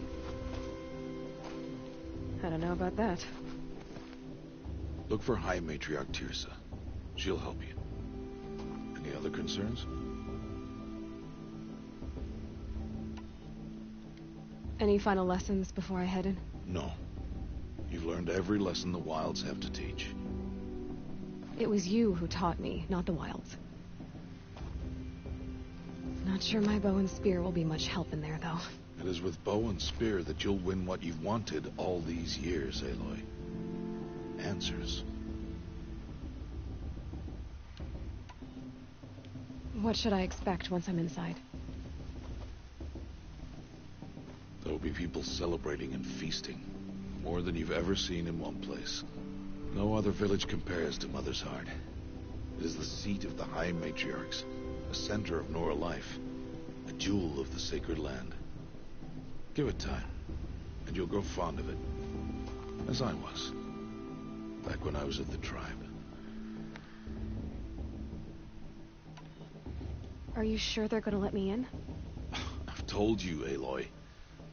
I don't know about that. Look for High Matriarch Teersa. She'll help you. Any other concerns? Any final lessons before I head in? No. You've learned every lesson the wilds have to teach. It was you who taught me, not the wilds. Not sure my bow and spear will be much help in there, though. It is with bow and spear that you'll win what you've wanted all these years, Aloy. Answers. What should I expect once I'm inside? There'll be people celebrating and feasting. More than you've ever seen in one place. No other village compares to Mother's Heart. It is the seat of the High Matriarchs, a center of Nora life, a jewel of the sacred land. Give it time, and you'll grow fond of it. As I was, back when I was at the tribe. Are you sure they're gonna let me in? I've told you, Aloy.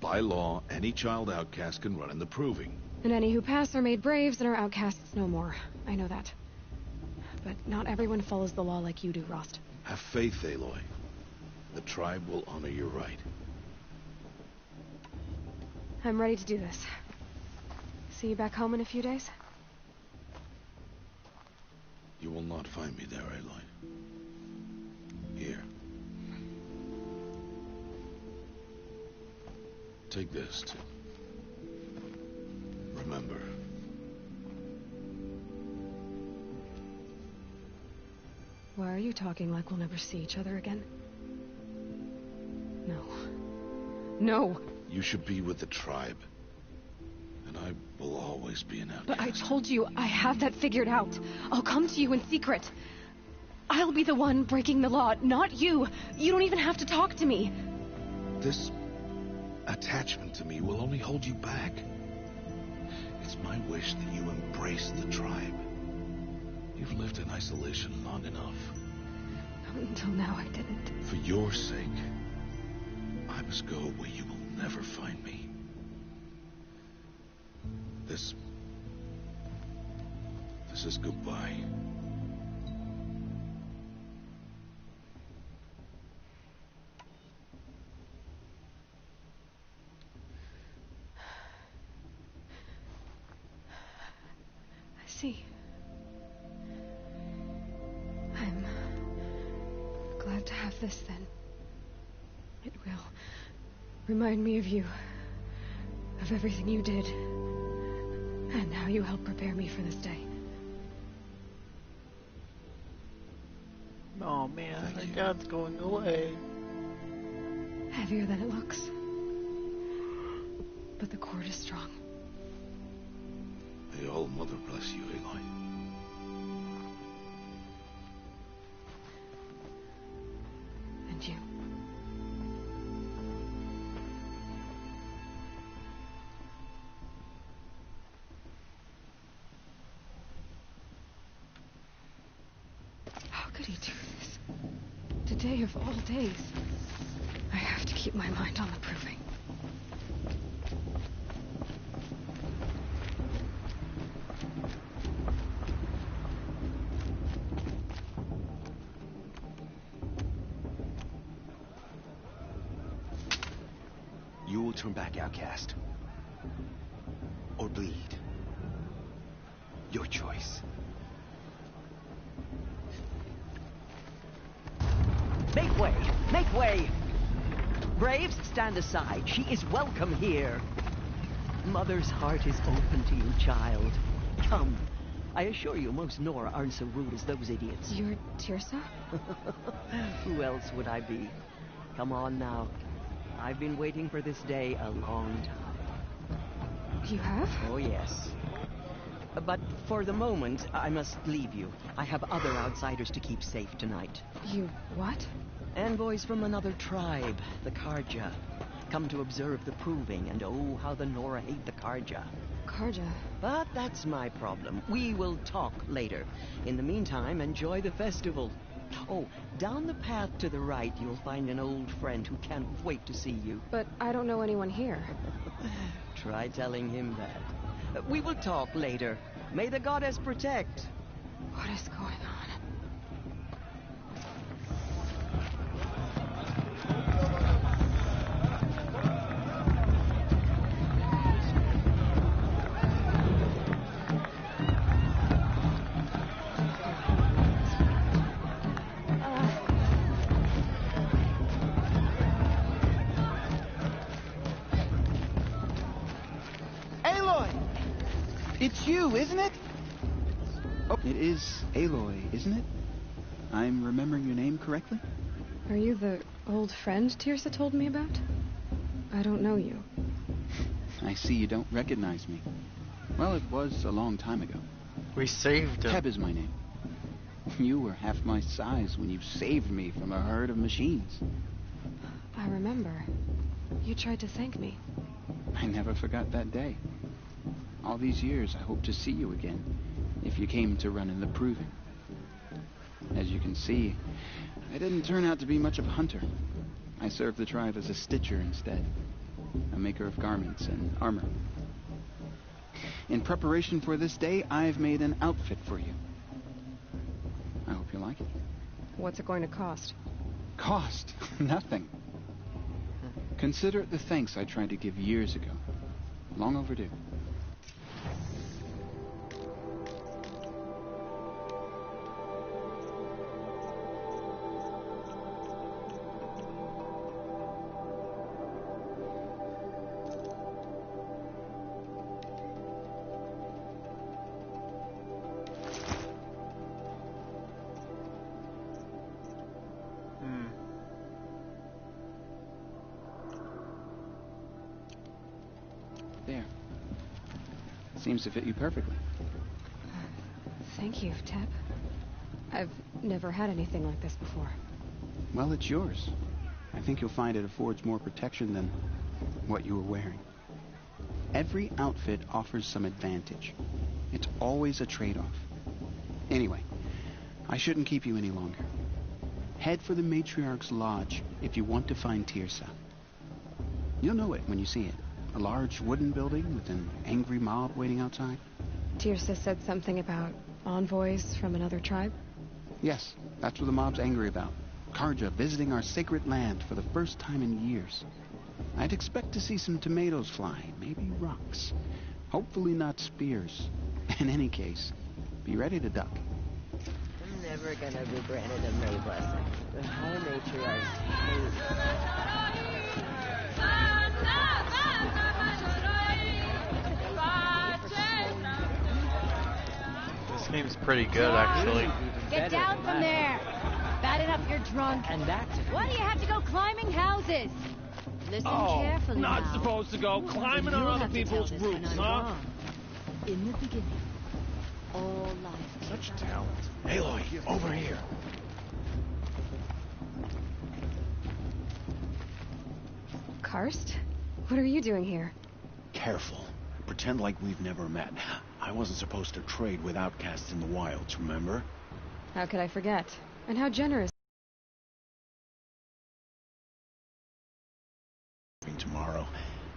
By law, any child outcast can run in the proving. And any who pass are made braves and are outcasts no more. I know that. But not everyone follows the law like you do, Rost. Have faith, Aloy. The tribe will honor your right. I'm ready to do this. See you back home in a few days? You will not find me there, Aloy. Here. Take this, too. Remember. Why are you talking like we'll never see each other again? No. No! You should be with the tribe. And I will always be an outcast. But I told you, I have that figured out. I'll come to you in secret. I'll be the one breaking the law, not you. You don't even have to talk to me. This attachment to me will only hold you back. It's my wish that you embrace the tribe. You've lived in isolation long enough. Until now, I didn't. For your sake, I must go where you will never find me. This is goodbye. See. I'm glad to have this then. It will remind me of you, of everything you did, and how you helped prepare me for this day. Oh man, my dad's going away. Heavier than it looks. But the cord is strong. May All Mother bless you, Aloy. And you. How could he do this? Today of all days. I have to keep my mind on the proving. You will turn back, outcast. Or bleed. Your choice. Make way! Make way! Braves, stand aside. She is welcome here. Mother's heart is open to you, child. Come. I assure you, most Nora aren't so rude as those idiots. You're Teersa? Who else would I be? Come on now. I've been waiting for this day a long time. You have? Oh, yes. But for the moment, I must leave you. I have other outsiders to keep safe tonight. You what? Envoys from another tribe, the Carja. Come to observe the proving, and oh, how the Nora hate the Carja. Carja? But that's my problem. We will talk later. In the meantime, enjoy the festival. Oh, down the path to the right, you'll find an old friend who can't wait to see you. But I don't know anyone here. Try telling him that. We will talk later. May the goddess protect. What is going on? It's you, isn't it? Oh, it is Aloy, isn't it? I'm remembering your name correctly? Are you the old friend Teersa told me about? I don't know you. I see you don't recognize me. Well, it was a long time ago. We saved him. Teb is my name. You were half my size when you saved me from a herd of machines. I remember. You tried to thank me. I never forgot that day. All these years, I hope to see you again, if you came to run in the Proving. As you can see, I didn't turn out to be much of a hunter. I served the tribe as a stitcher instead, a maker of garments and armor. In preparation for this day, I've made an outfit for you. I hope you like it. What's it going to cost? Cost? Nothing. Consider it the thanks I tried to give years ago. Long overdue. There. Seems to fit you perfectly. Thank you, Teb. I've never had anything like this before. Well, it's yours. I think you'll find it affords more protection than what you were wearing. Every outfit offers some advantage. It's always a trade-off. Anyway, I shouldn't keep you any longer. Head for the Matriarch's Lodge if you want to find Teersa. You'll know it when you see it. A large wooden building with an angry mob waiting outside. Teersa said something about envoys from another tribe? Yes, that's what the mob's angry about. Carja visiting our sacred land for the first time in years. I'd expect to see some tomatoes fly, maybe rocks. Hopefully not spears. In any case, be ready to duck. I'm never gonna be granted a May blessing. The High Matriarchs hate me. This game's pretty good, actually. Get down from there. Bad enough you're drunk. And that's Why do you have to go climbing houses? Listen carefully not now. supposed to go climbing on other people's roofs, huh? In the beginning, all life. Such talent. Aloy, over here. Karst? What are you doing here? Careful. Pretend like we've never met. I wasn't supposed to trade with outcasts in the wilds, remember? How could I forget? And how generous. Tomorrow.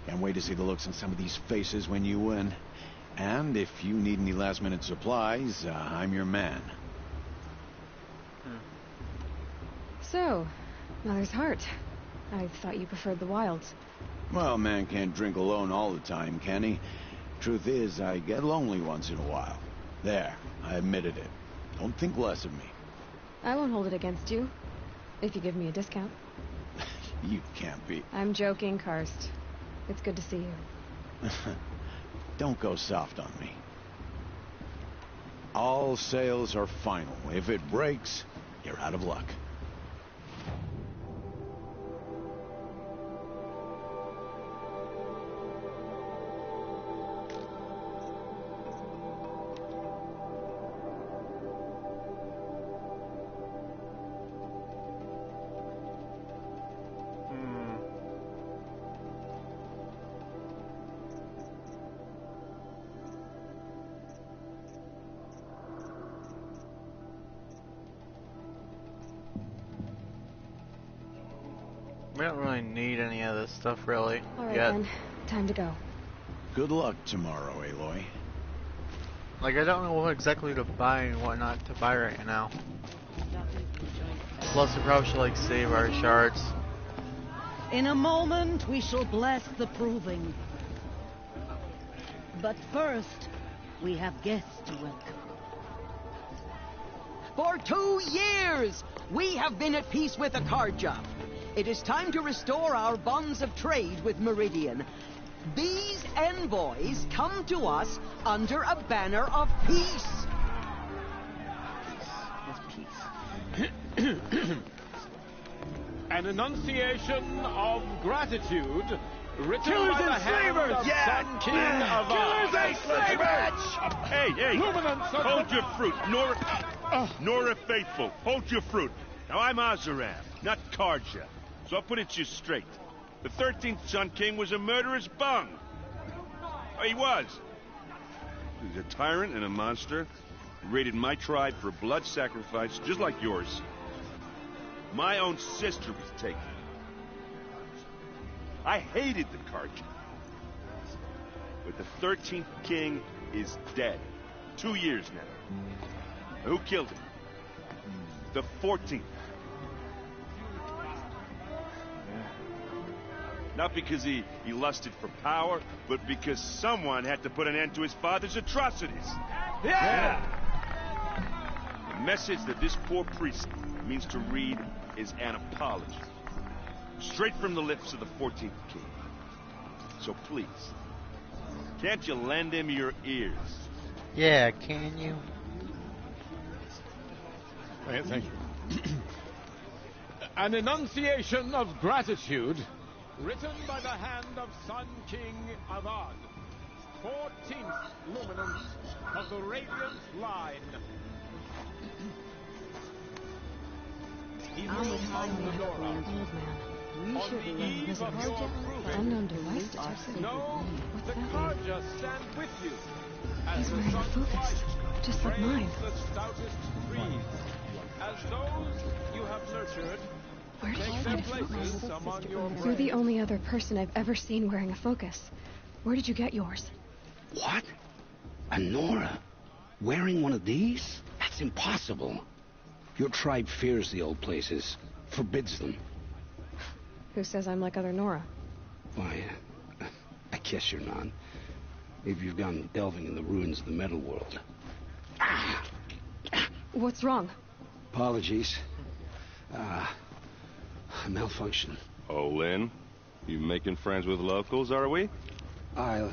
Can't wait to see the looks on some of these faces when you win. And if you need any last-minute supplies, I'm your man. So, Mother's Heart. I thought you preferred the wilds. Well, man can't drink alone all the time, can he? Truth is, I get lonely once in a while. There, I admitted it. Don't think less of me. I won't hold it against you. If you give me a discount. You can't be. I'm joking, Karst. It's good to see you. Don't go soft on me. All sales are final. If it breaks, you're out of luck. We don't really need any of this stuff, really. Alright yet. then. Time to go. Good luck tomorrow, Aloy. Like, I don't know what exactly to buy and what not to buy right now. Plus, we probably should, like, save our shards. In a moment, we shall bless the Proving. But first, we have guests to welcome. For 2 years, we have been at peace with the Carja. It is time to restore our bonds of trade with Meridian. These envoys come to us under a banner of peace. An enunciation of gratitude written Killers by the and hand slavers! of Yeah! Sun King Avad. Killers and slavers! Hey! Luminance of Hold your fruit, Nora Faithful. Hold your fruit. Now, I'm Azaram, not Karja. So I'll put it to you straight. The 13th Sun King was a murderous bung. Oh, he was. He's a tyrant and a monster. He raided my tribe for blood sacrifice, just like yours. My own sister was taken. I hated the Karja. But the 13th king is dead. 2 years now. Who killed him? The 14th. Not because he lusted for power, but because someone had to put an end to his father's atrocities. Yeah! The message that this poor priest means to read is an apology. Straight from the lips of the 14th king. So please, can't you lend him your ears? Yeah, can you? Thank you. An enunciation of gratitude written by the hand of Sun King Avad, 14th luminance of the Radiant Line. I'm with old man. On the eve of your proving, unknown device detected. No, the Karja stand with you. He's wearing a focus, just like mine. The stoutest trees, as those you have nurtured. Where did you Take find a their places focus? among your You're the only other person I've ever seen wearing a focus. Where did you get yours? What? A Nora? Wearing one of these? That's impossible. Your tribe fears the old places, forbids them. Who says I'm like other Nora? Why, I guess you're not. Maybe you've gone delving in the ruins of the metal world. What's wrong? Apologies. A malfunction. Oh, Lynn, you making friends with locals, are we? I'll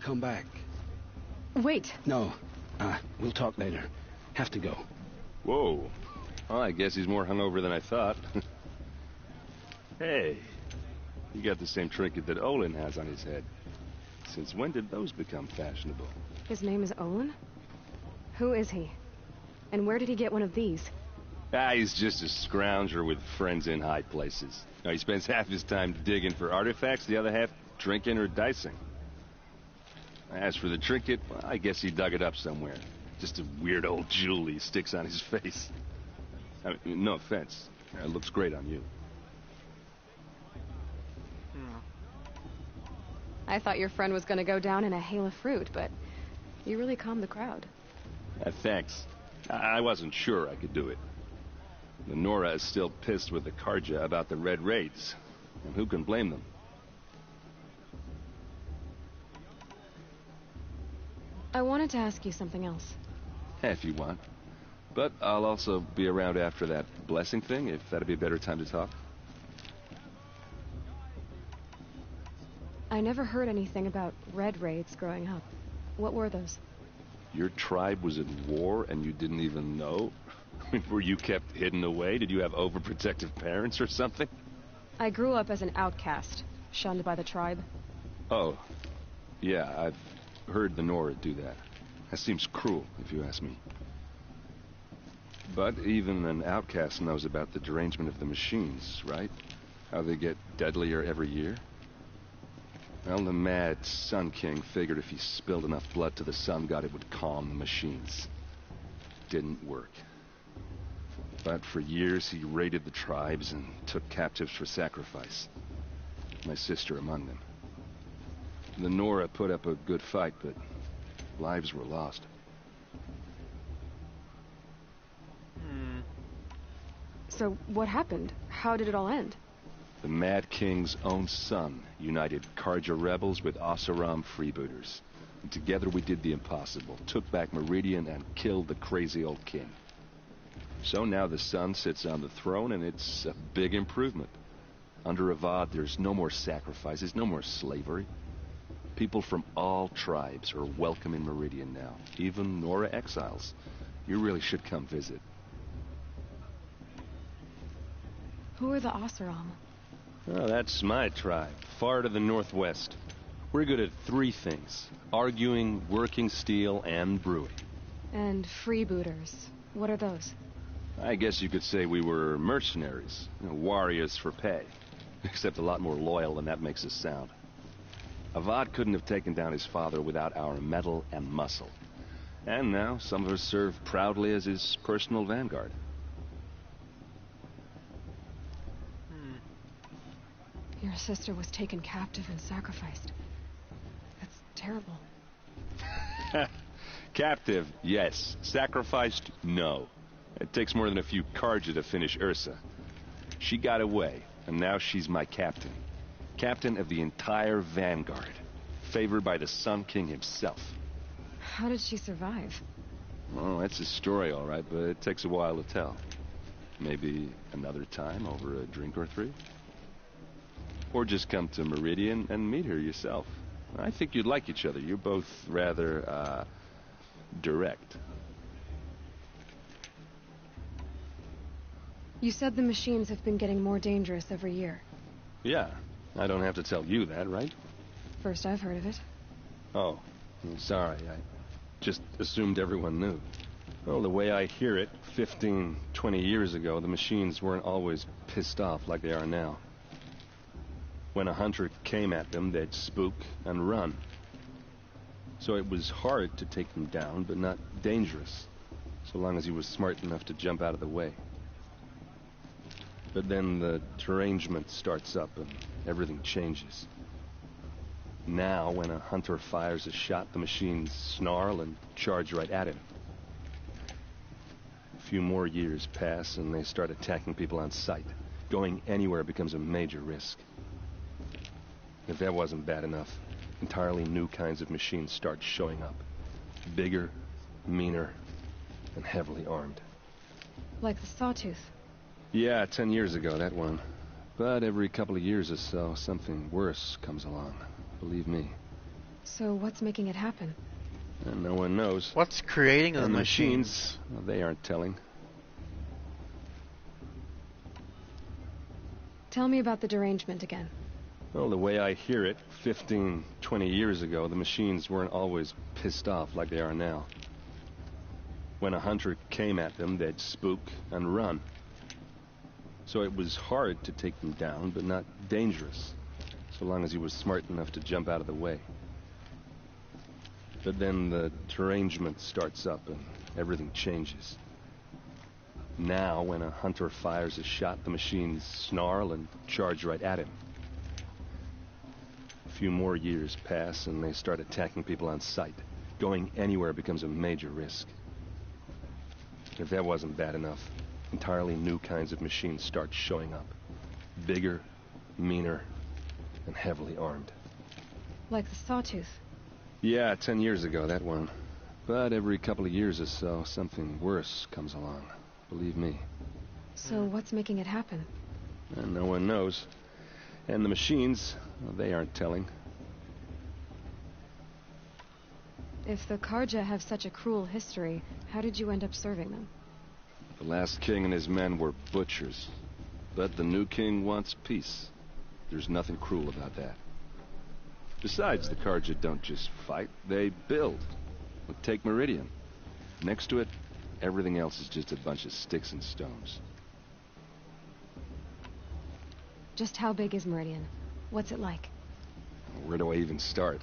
come back. Wait. No, we'll talk later. Have to go. Whoa. Well, I guess he's more hungover than I thought. Hey, you got the same trinket that Olin has on his head. Since when did those become fashionable? His name is Olin? Who is he? And where did he get one of these? He's just a scrounger with friends in high places. Now, he spends half his time digging for artifacts, the other half drinking or dicing. As for the trinket, well, I guess he dug it up somewhere. Just a weird old jewel he sticks on his face. I mean, no offense. It looks great on you. I thought your friend was gonna go down in a hail of fruit, but you really calmed the crowd. Thanks. I wasn't sure I could do it. The Nora is still pissed with the Karja about the Red Raids. And who can blame them? I wanted to ask you something else. If you want. But I'll also be around after that blessing thing, if that'd be a better time to talk. I never heard anything about Red Raids growing up. What were those? Your tribe was at war and you didn't even know? I mean, were you kept hidden away? Did you have overprotective parents or something? I grew up as an outcast, shunned by the tribe. Oh, yeah, I've heard the Nora do that. That seems cruel, if you ask me. But even an outcast knows about the derangement of the machines, right? How they get deadlier every year? Well, the mad Sun King figured if he spilled enough blood to the Sun God, it would calm the machines. Didn't work. But for years, he raided the tribes and took captives for sacrifice. My sister among them. The Nora put up a good fight, but lives were lost. So what happened? How did it all end? The Mad King's own son united Karja rebels with Oseram freebooters. And together we did the impossible, took back Meridian and killed the crazy old king. So now the son sits on the throne and it's a big improvement. Under Avad, there's no more sacrifices, no more slavery. People from all tribes are welcome in Meridian now, even Nora exiles. You really should come visit. Who are the Oseram? Oh, that's my tribe, far to the northwest. We're good at 3 things: arguing, working steel, and brewing. And freebooters. What are those? I guess you could say we were mercenaries, warriors for pay. Except a lot more loyal than that makes us sound. Avad couldn't have taken down his father without our metal and muscle. And now, some of us serve proudly as his personal vanguard. Your sister was taken captive and sacrificed. That's terrible. Captive, yes. Sacrificed, no. It takes more than a few Carja to finish Ursa. She got away, and now she's my captain. Captain of the entire Vanguard. Favored by the Sun King himself. How did she survive? Oh, that's a story, all right, but it takes a while to tell. Maybe another time over a drink or 3? Or just come to Meridian and meet her yourself. I think you'd like each other. You're both rather, direct. You said the machines have been getting more dangerous every year. Yeah, I don't have to tell you that, right? First I've heard of it. Oh, I'm sorry. I just assumed everyone knew. Well, the way I hear it, 15, 20 years ago, the machines weren't always pissed off like they are now. When a hunter came at them, they'd spook and run. So it was hard to take them down, but not dangerous, so long as he was smart enough to jump out of the way. But then the derangement starts up and everything changes. Now, when a hunter fires a shot, the machines snarl and charge right at him. A few more years pass and they start attacking people on sight. Going anywhere becomes a major risk. If that wasn't bad enough, entirely new kinds of machines start showing up. Bigger, meaner, and heavily armed. Like the Sawtooth? Yeah, 10 years ago, that one. But every couple of years or so, something worse comes along. Believe me. So what's making it happen? And no one knows. What's creating the machines? Well, they aren't telling. Tell me about the derangement again. Well, the way I hear it, 15, 20 years ago, the machines weren't always pissed off like they are now. When a hunter came at them, they'd spook and run. So it was hard to take them down, but not dangerous, so long as he was smart enough to jump out of the way. But then the derangement starts up and everything changes. Now, when a hunter fires a shot, the machines snarl and charge right at him. A few more years pass and they start attacking people on sight. Going anywhere becomes a major risk. If that wasn't bad enough, entirely new kinds of machines start showing up. Bigger, meaner, and heavily armed. Like the Sawtooth? Yeah, 10 years ago, that one. But every couple of years or so, something worse comes along. Believe me. So what's making it happen? And no one knows. And the machines, well, they aren't telling. If the Carja have such a cruel history, how did you end up serving them? The last king and his men were butchers. But the new king wants peace. There's nothing cruel about that. Besides, the Carja don't just fight, they build. Well, take Meridian. Next to it, everything else is just a bunch of sticks and stones. Just how big is Meridian? What's it like? Where do I even start?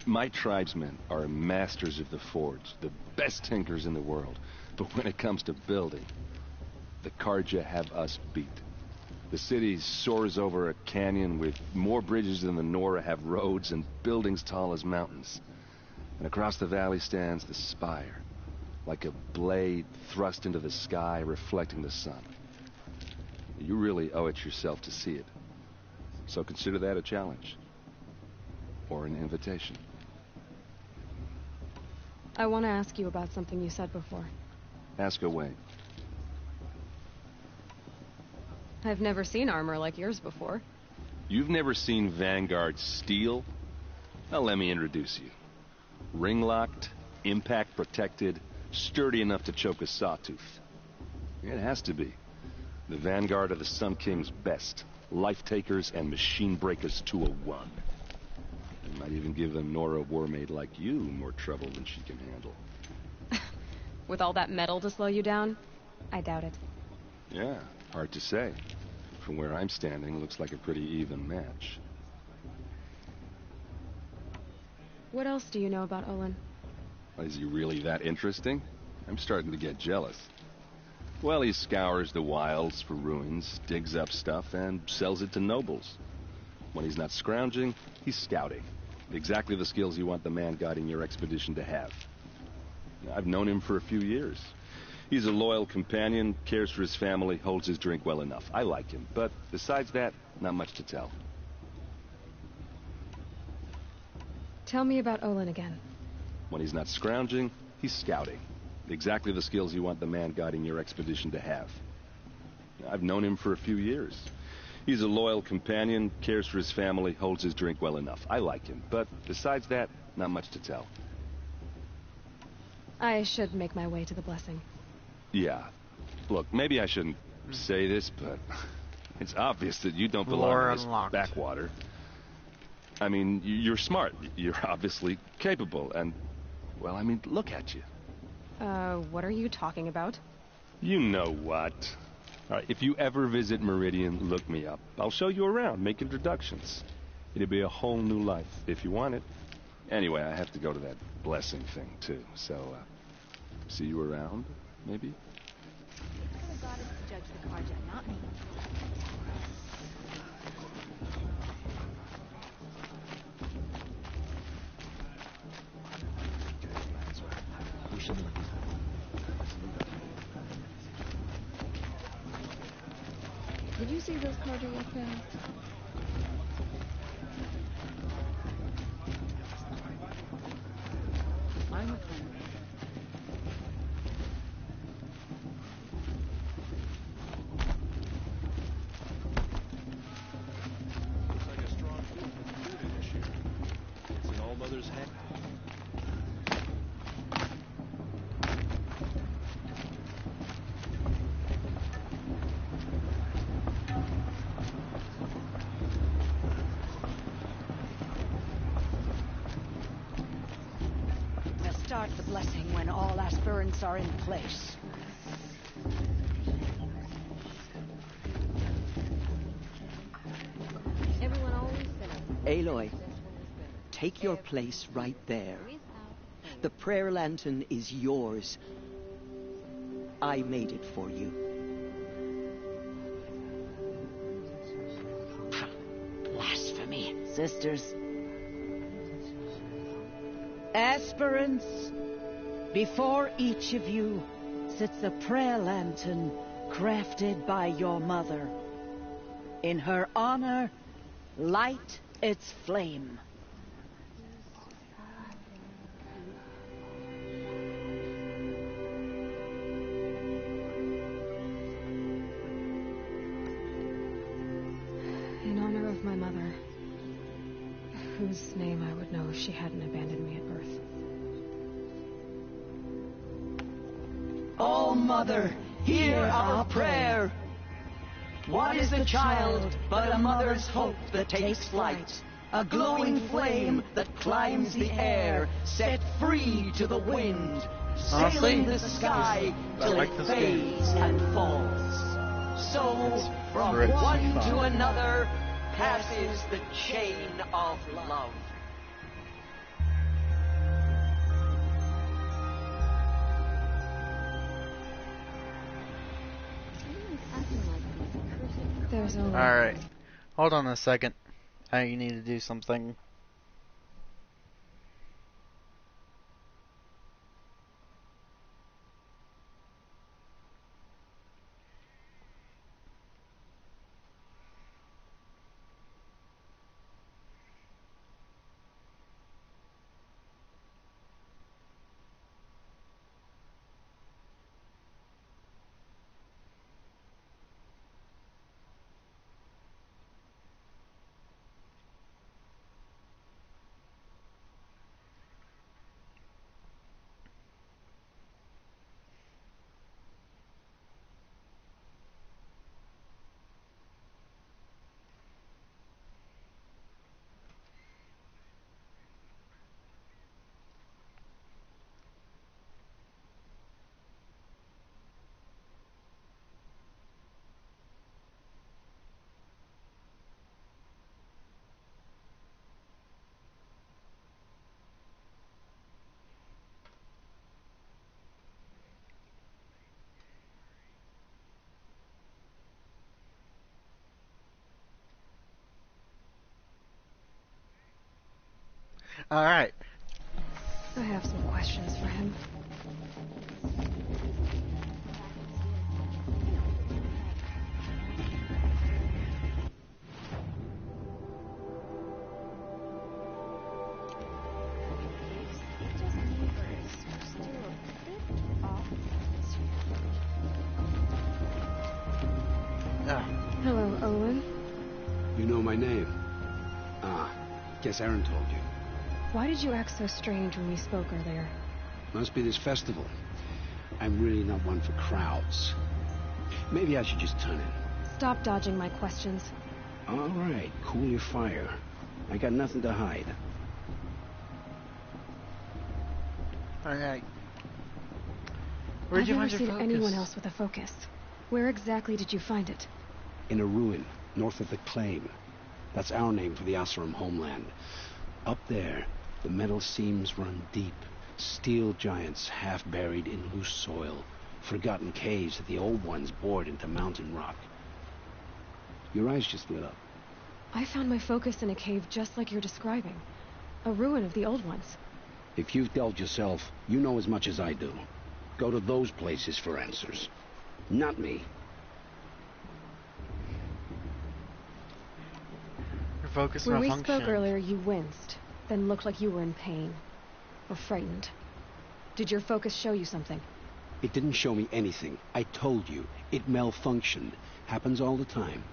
My tribesmen are masters of the forge, the best tinkers in the world. But when it comes to building, the Carja have us beat. The city soars over a canyon with more bridges than the Nora have roads and buildings tall as mountains. And across the valley stands the spire, like a blade thrust into the sky reflecting the sun. You really owe it yourself to see it. So consider that a challenge. Or an invitation. I want to ask you about something you said before. Ask away. I've never seen armor like yours before. You've never seen Vanguard steel? Well, let me introduce you. Ring-locked, impact-protected, sturdy enough to choke a sawtooth. It has to be. The Vanguard are the Sun King's best. Life-takers and machine breakers to a one. It might even give a Nora Warmaid like you more trouble than she can handle. With all that metal to slow you down? I doubt it. Yeah, hard to say. From where I'm standing, looks like a pretty even match. What else do you know about Olin? Is he really that interesting? I'm starting to get jealous. Well, he scours the wilds for ruins, digs up stuff, and sells it to nobles. When he's not scrounging, he's scouting. Exactly the skills you want the man guiding your expedition to have. I've known him for a few years. He's a loyal companion, cares for his family, holds his drink well enough. I like him, but besides that, not much to tell. Tell me about Olin again. When he's not scrounging, he's scouting. Exactly the skills you want the man guiding your expedition to have. I've known him for a few years. He's a loyal companion, cares for his family, holds his drink well enough. I like him, but besides that, not much to tell. I should make my way to the blessing. Yeah. Look, maybe I shouldn't say this, but it's obvious that you don't belong in this backwater. I mean, you're smart. You're obviously capable, and, well, I mean, look at you. What are you talking about? You know what. All right, if you ever visit Meridian, look me up. I'll show you around, make introductions. It'll be a whole new life, if you want it. Anyway, I have to go to that blessing thing, too, so, see you around, maybe? The goddess to judge the Carja, not me. Did you see those Carja walk past? I'm a friend. Looks like a strong food from Judah this year. It's in All Mother's hand. Start the blessing when all aspirants are in place. Everyone always said Aloy, take your place right there. The prayer lantern is yours. I made it for you. Blasphemy, sisters. Aspirants, before each of you sits a prayer lantern crafted by your mother. In her honor, light its flame. In honor of my mother, whose name I would know if she hadn't abandoned me at birth. Oh, Mother, hear our prayer. What is the child but a mother's hope that takes flight? A glowing flame that climbs the air, set free to the wind, sailing the sky till it fades and falls. So, from one to another, passes the chain of love. There's only... Alright. Hold on a second. I need to do something. Alright. I have some questions for him. Hello, Owen. You know my name? Ah, guess Aaron told you. Why did you act so strange when we spoke earlier? Must be this festival. I'm really not one for crowds. Maybe I should just turn in. Stop dodging my questions. All right, cool your fire. I got nothing to hide. Alright. I've never seen anyone else with a focus. Where exactly did you find it? In a ruin, north of the Claim. That's our name for the Oseram homeland. Up there, the metal seams run deep. Steel giants half buried in loose soil. Forgotten caves that the old ones bored into mountain rock. Your eyes just lit up. I found my focus in a cave just like you're describing. A ruin of the old ones. If you've delved yourself, you know as much as I do. Go to those places for answers. Not me. Focus when we malfunction. spoke earlier, you winced, then looked like you were in pain. Or frightened. Did your focus show you something? It didn't show me anything. I told you. It malfunctioned. Happens all the time.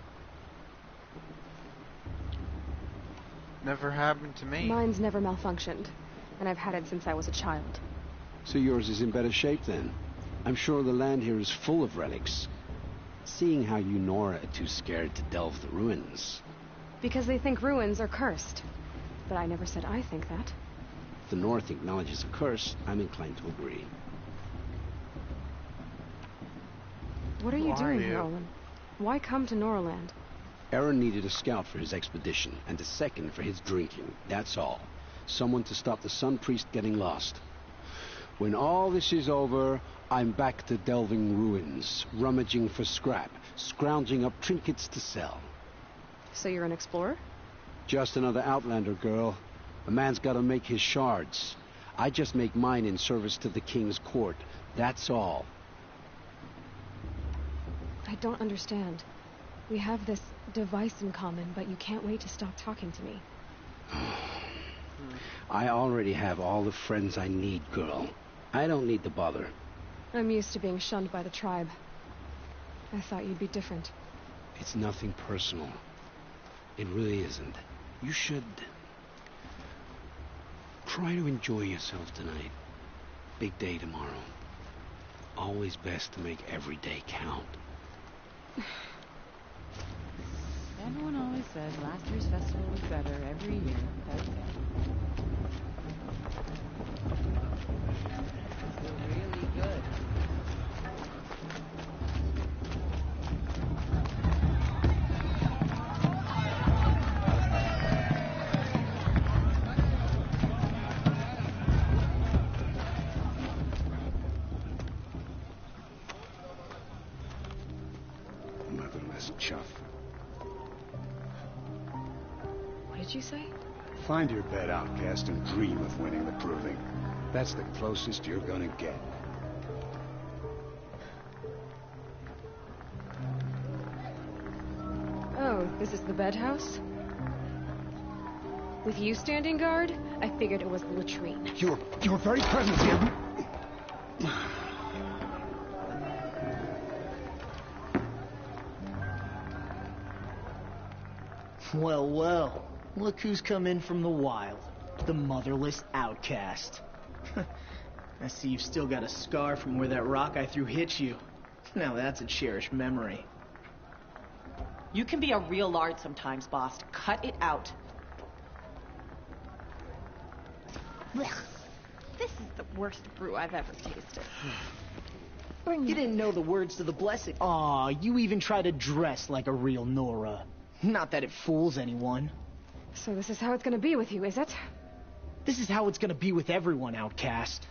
Never happened to me. Mine's never malfunctioned. And I've had it since I was a child. So yours is in better shape then. I'm sure the land here is full of relics. Seeing how you Nora are too scared to delve the ruins. Because they think ruins are cursed. But I never said I think that. If the North acknowledges a curse, I'm inclined to agree. What are you doing here, Owen? Why come to Noraland? Aaron needed a scout for his expedition, and a second for his drinking. That's all. Someone to stop the Sun Priest getting lost. When all this is over, I'm back to delving ruins, rummaging for scrap, scrounging up trinkets to sell. So you're an explorer? Just another Outlander, girl. A man's got to make his shards. I just make mine in service to the King's court. That's all. I don't understand. We have this device in common, but you can't wait to stop talking to me. I already have all the friends I need, girl. I don't need the bother. I'm used to being shunned by the tribe. I thought you'd be different. It's nothing personal. It really isn't. You should try to enjoy yourself tonight. Big day tomorrow. Always best to make every day count. Everyone always says last year's festival was better every year. That's it. Still really good. Motherless chuff. What did you say? Find your bed, outcast, and dream of winning the proving. That's the closest you're gonna get. Oh, this is the bedhouse? With you standing guard, I figured it was the latrine. Your very presence here. Well, well. Look who's come in from the wild. The motherless outcast. I see you've still got a scar from where that rock I threw hit you. Now that's a cherished memory. You can be a real lard sometimes, boss. Cut it out. Blech. This is the worst brew I've ever tasted. You didn't know the words to the blessing. Aw, you even try to dress like a real Nora. Not that it fools anyone. So this is how it's gonna be with you, is it? This is how it's gonna be with everyone, outcast.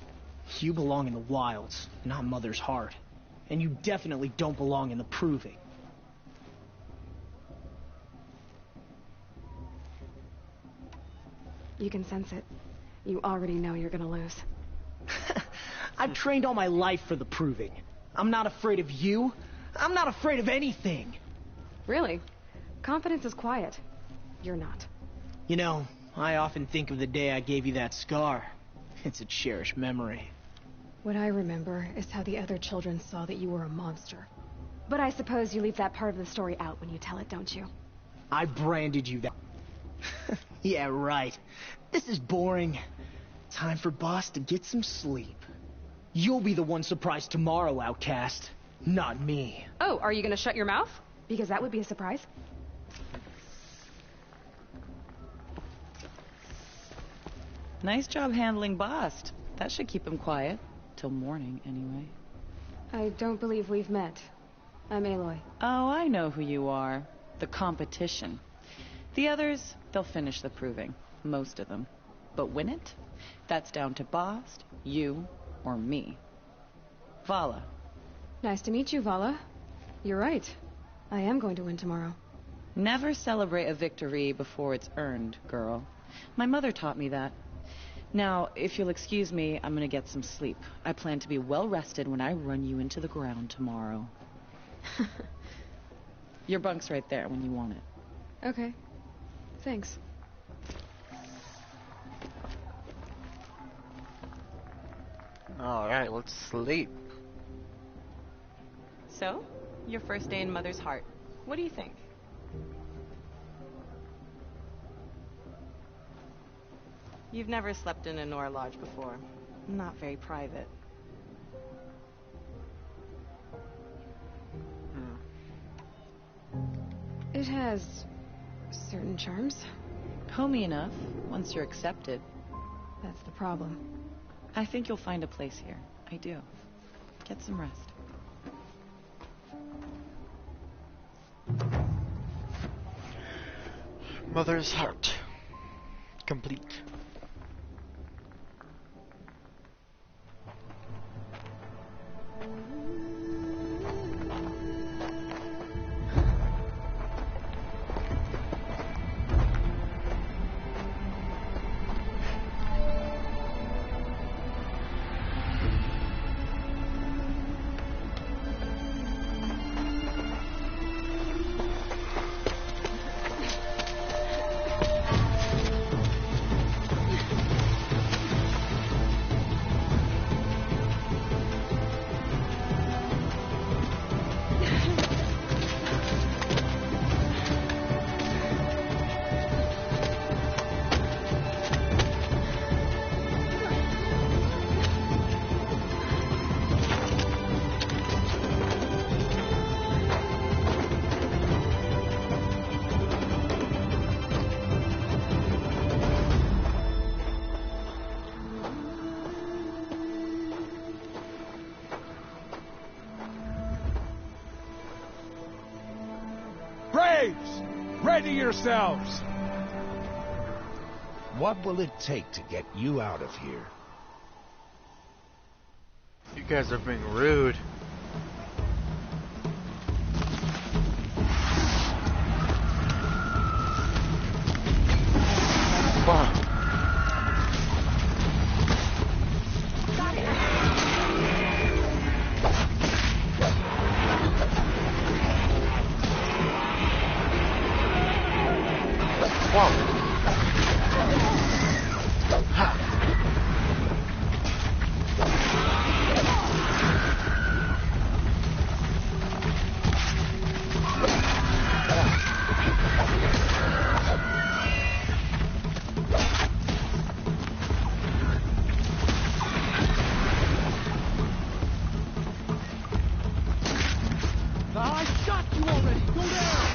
You belong in the wilds, not Mother's heart. And you definitely don't belong in the proving. You can sense it. You already know you're gonna lose. I've trained all my life for the proving. I'm not afraid of you. I'm not afraid of anything. Really? Confidence is quiet. You're not. You know, I often think of the day I gave you that scar. It's a cherished memory. What I remember is how the other children saw that you were a monster. But I suppose you leave that part of the story out when you tell it, don't you? I branded you that. Yeah, right. This is boring. Time for Boss to get some sleep. You'll be the one surprised tomorrow, Outcast. Not me. Oh, are you gonna shut your mouth? Because that would be a surprise. Nice job handling Bast. That should keep him quiet. Till morning, anyway. I don't believe we've met. I'm Aloy. Oh, I know who you are. The competition. The others, they'll finish the proving. Most of them. But win it? That's down to Bast, you, or me. Vala. Nice to meet you, Vala. You're right. I am going to win tomorrow. Never celebrate a victory before it's earned, girl. My mother taught me that. Now, if you'll excuse me, I'm gonna get some sleep. I plan to be well rested when I run you into the ground tomorrow. Your bunk's right there when you want it. Okay. Thanks. Alright, let's sleep. So, your first day in Mother's Heart. What do you think? You've never slept in a Nora Lodge before. Not very private. It has certain charms. Homey enough, once you're accepted. That's the problem. I think you'll find a place here. I do. Get some rest. Mother's Heart. Complete. Braves! Ready yourselves! What will it take to get you out of here? You guys are being rude. Fuck. I shot you already! Go down!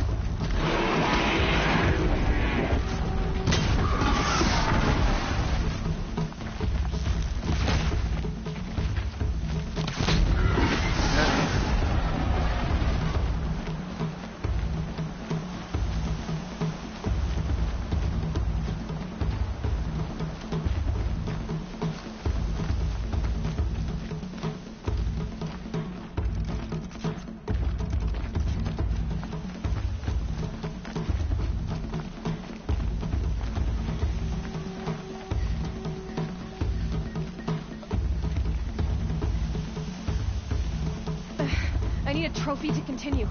need a trophy to continue.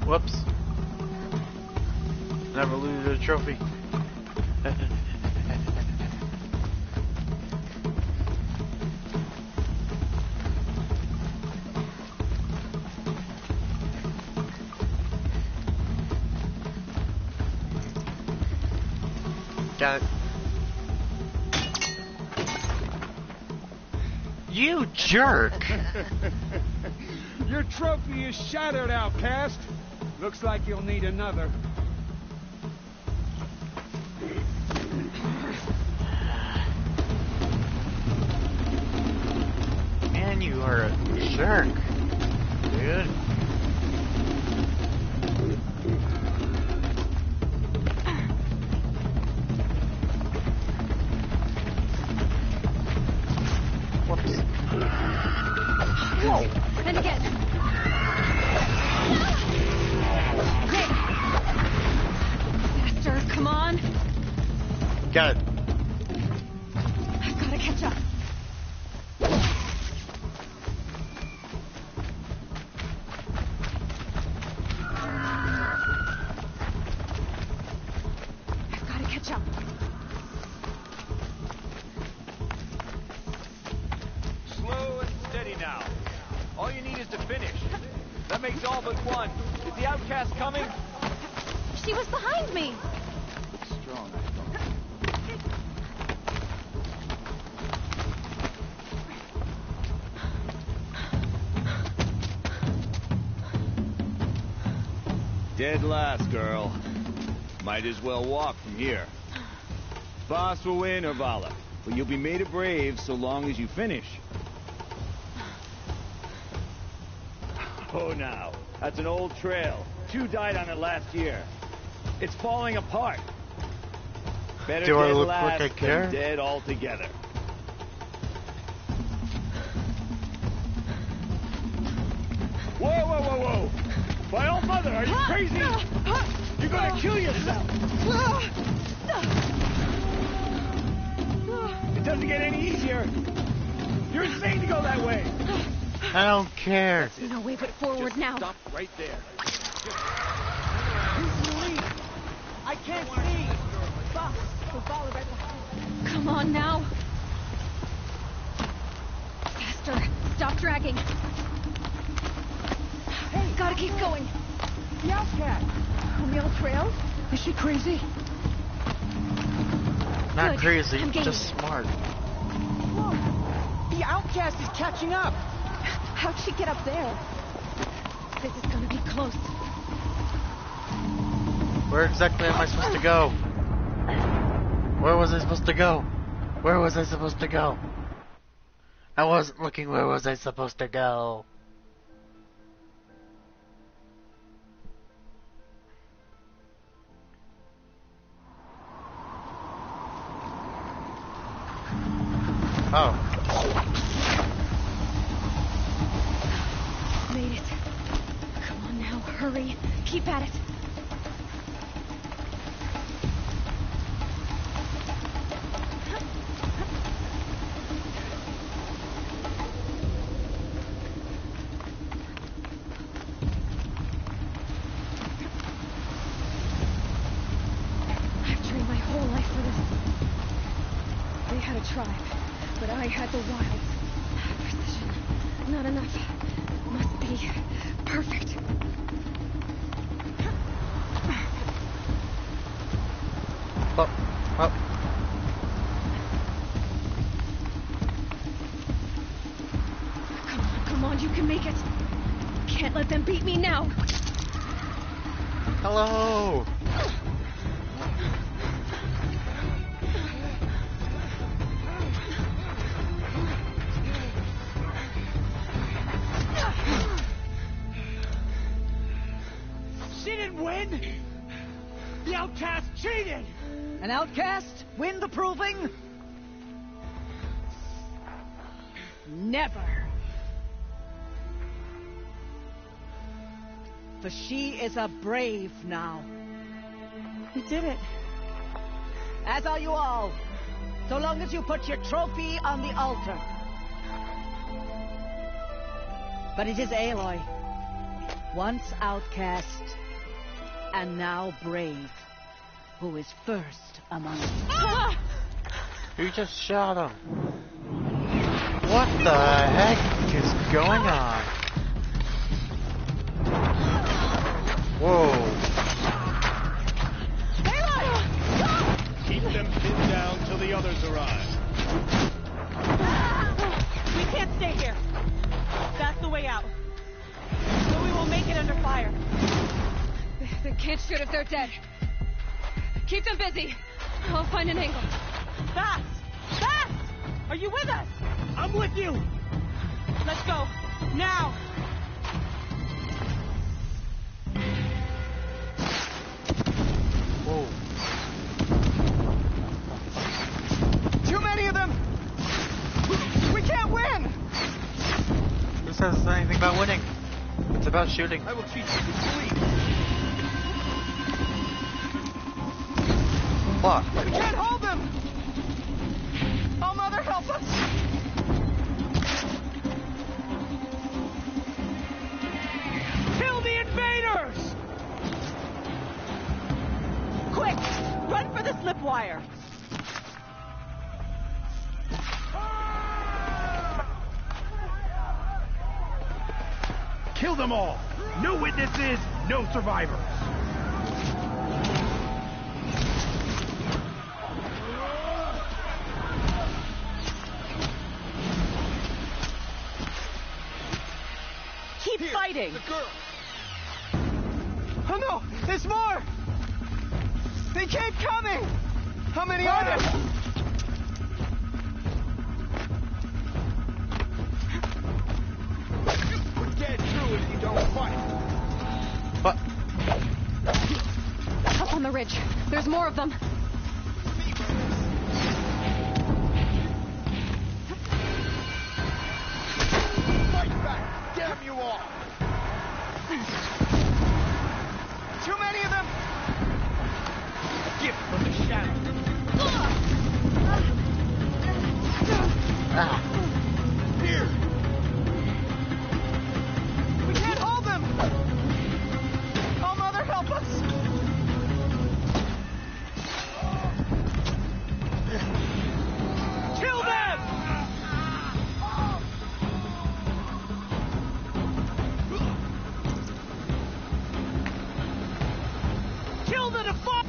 Whoops. Never looted a trophy. Got it. You jerk! Your trophy is shattered, outcast. Looks like you'll need another. Man, you are a jerk, dude. Whoops. Whoa! And again. Faster, come on. Got it. I've got to catch up. I've got to catch up. Slow and steady now. All you need is to finish. That makes all but one. Is the outcast coming? She was behind me. Strong. Dead last, girl. Might as well walk from here. Boss will win, Urvala, but you'll be made a brave so long as you finish. Oh, now. That's an old trail. 2 died on it last year. It's falling apart. Better Do I dead look last like I care? than dead altogether. Whoa, whoa, whoa, whoa! By all mother, are you crazy? You're gonna kill yourself! It doesn't get any easier. You're insane to go that way. I don't care. No way but forward Just now. Stop right there. I can't see. Boss, we'll follow right behind. Come on now. Faster. Stop dragging. Hey, gotta keep going. The outcast. On the old trail? Is she crazy? Not Good. crazy, I'm just smart. Whoa. The outcast is catching up. How'd she get up there? This is gonna be close. Where exactly am I supposed to go? Where was I supposed to go? Where was I supposed to go? I wasn't looking. Where was I supposed to go? Oh. Made it. Come on now, hurry. Keep at it. I've trained my whole life for this. They had a tribe, but I had the wilds. Precision. Not enough. Must be perfect. Oh, oh. Come on, you can make it. Can't let them beat me now. Hello. She didn't win. The outcast cheated. An outcast win the proving? Never. For she is a brave now. We did it. As are you all. So long as you put your trophy on the altar. But it is Aloy. Once outcast, and now brave, who is first among us. You just shot him. What the heck is going on? Whoa. Keep them pinned down till the others arrive. We can't stay here. That's the way out. So we won't make it under fire. They can't shoot if they're dead. Keep them busy. I'll find an angle. Fast! Fast! Are you with us? I'm with you! Let's go. Now! Whoa. Too many of them! We can't win! Who says anything about winning? It's about shooting. I will teach you to sleep. Fuck. We can't hold them! Oh, Mother, help us! Kill the invaders! Quick! Run for the slip wire! Kill them all! No witnesses, no survivors! Keep fighting! The girl! Oh no! There's more! They keep coming! How many are there? We're dead through if you don't fight! What? Up on the ridge. There's more of them. Fight back! Damn you all! Too many of them! A gift from the shadow. Here! We can't hold them! Oh, Mother, help us! Kill them! Kill the default!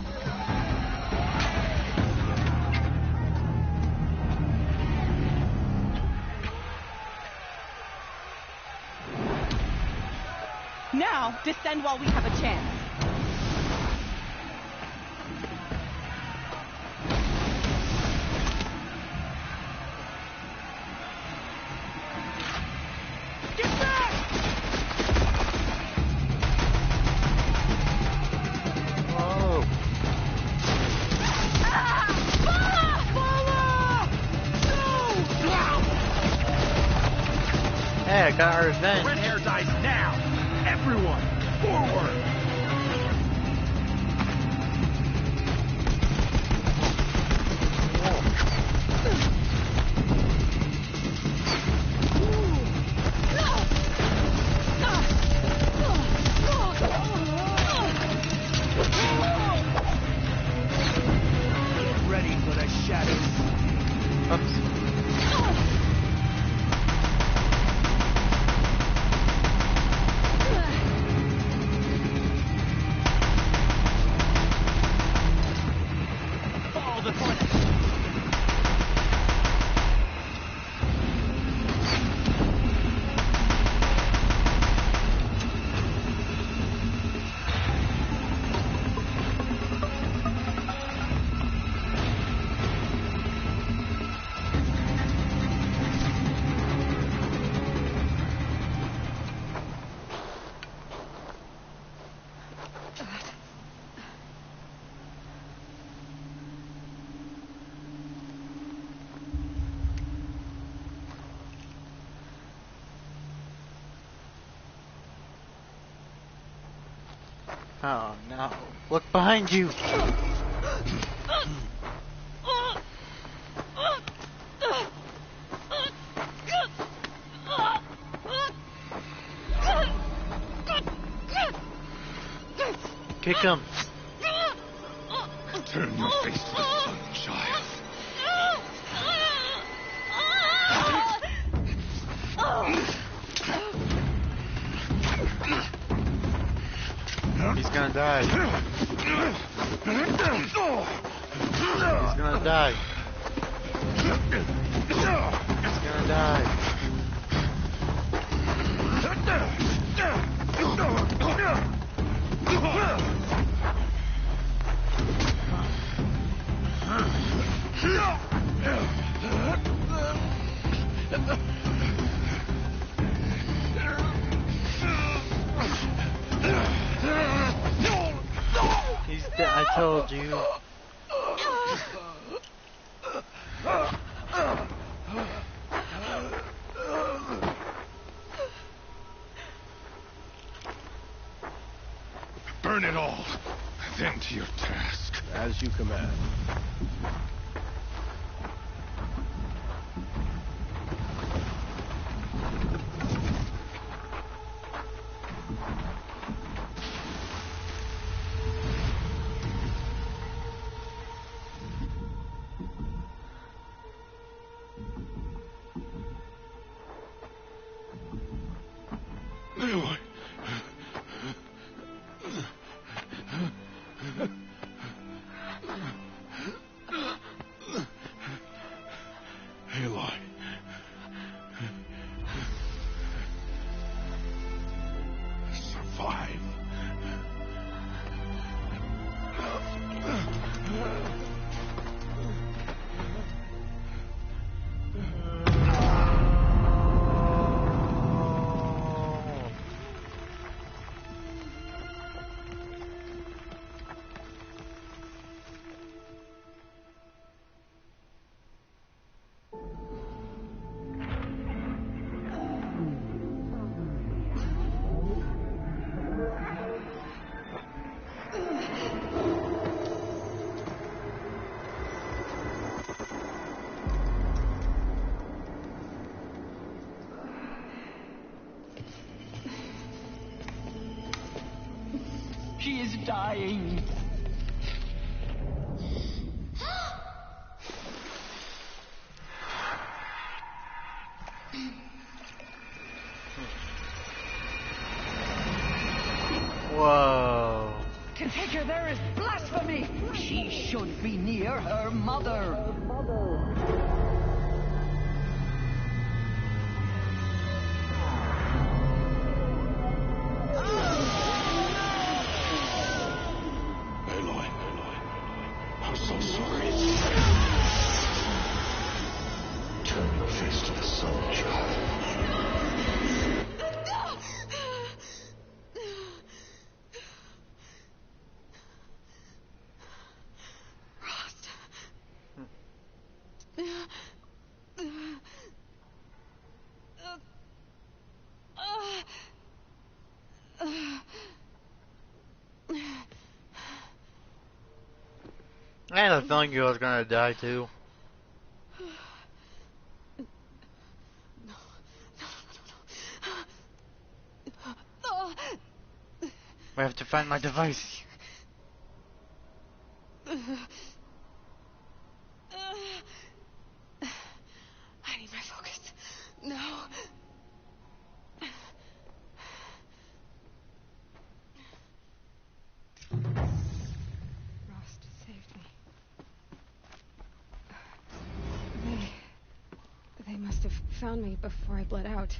Now, descend while we have a chance. Get back! Whoa. Hey, I got our revenge. Red hair dies now! Everyone, forward! Get ready for the shadows. Oops. Follow the tornado. Oh no. Look behind you. Kick him. Turn your face to the sun, child. He's gonna die. He's gonna die. He's gonna die. He's dead. I told you. Burn it all, then to your task. As you command. Aloy. Aloy. Survive. She is dying. Whoa. Configure, there is blasphemy! She should be near her mother. Aloy. I'm so sorry. Turn your face to the sun, child. I had a feeling you was gonna die too. We have to find my device. I need my focus. No. Rost saved me. They must have found me before I bled out.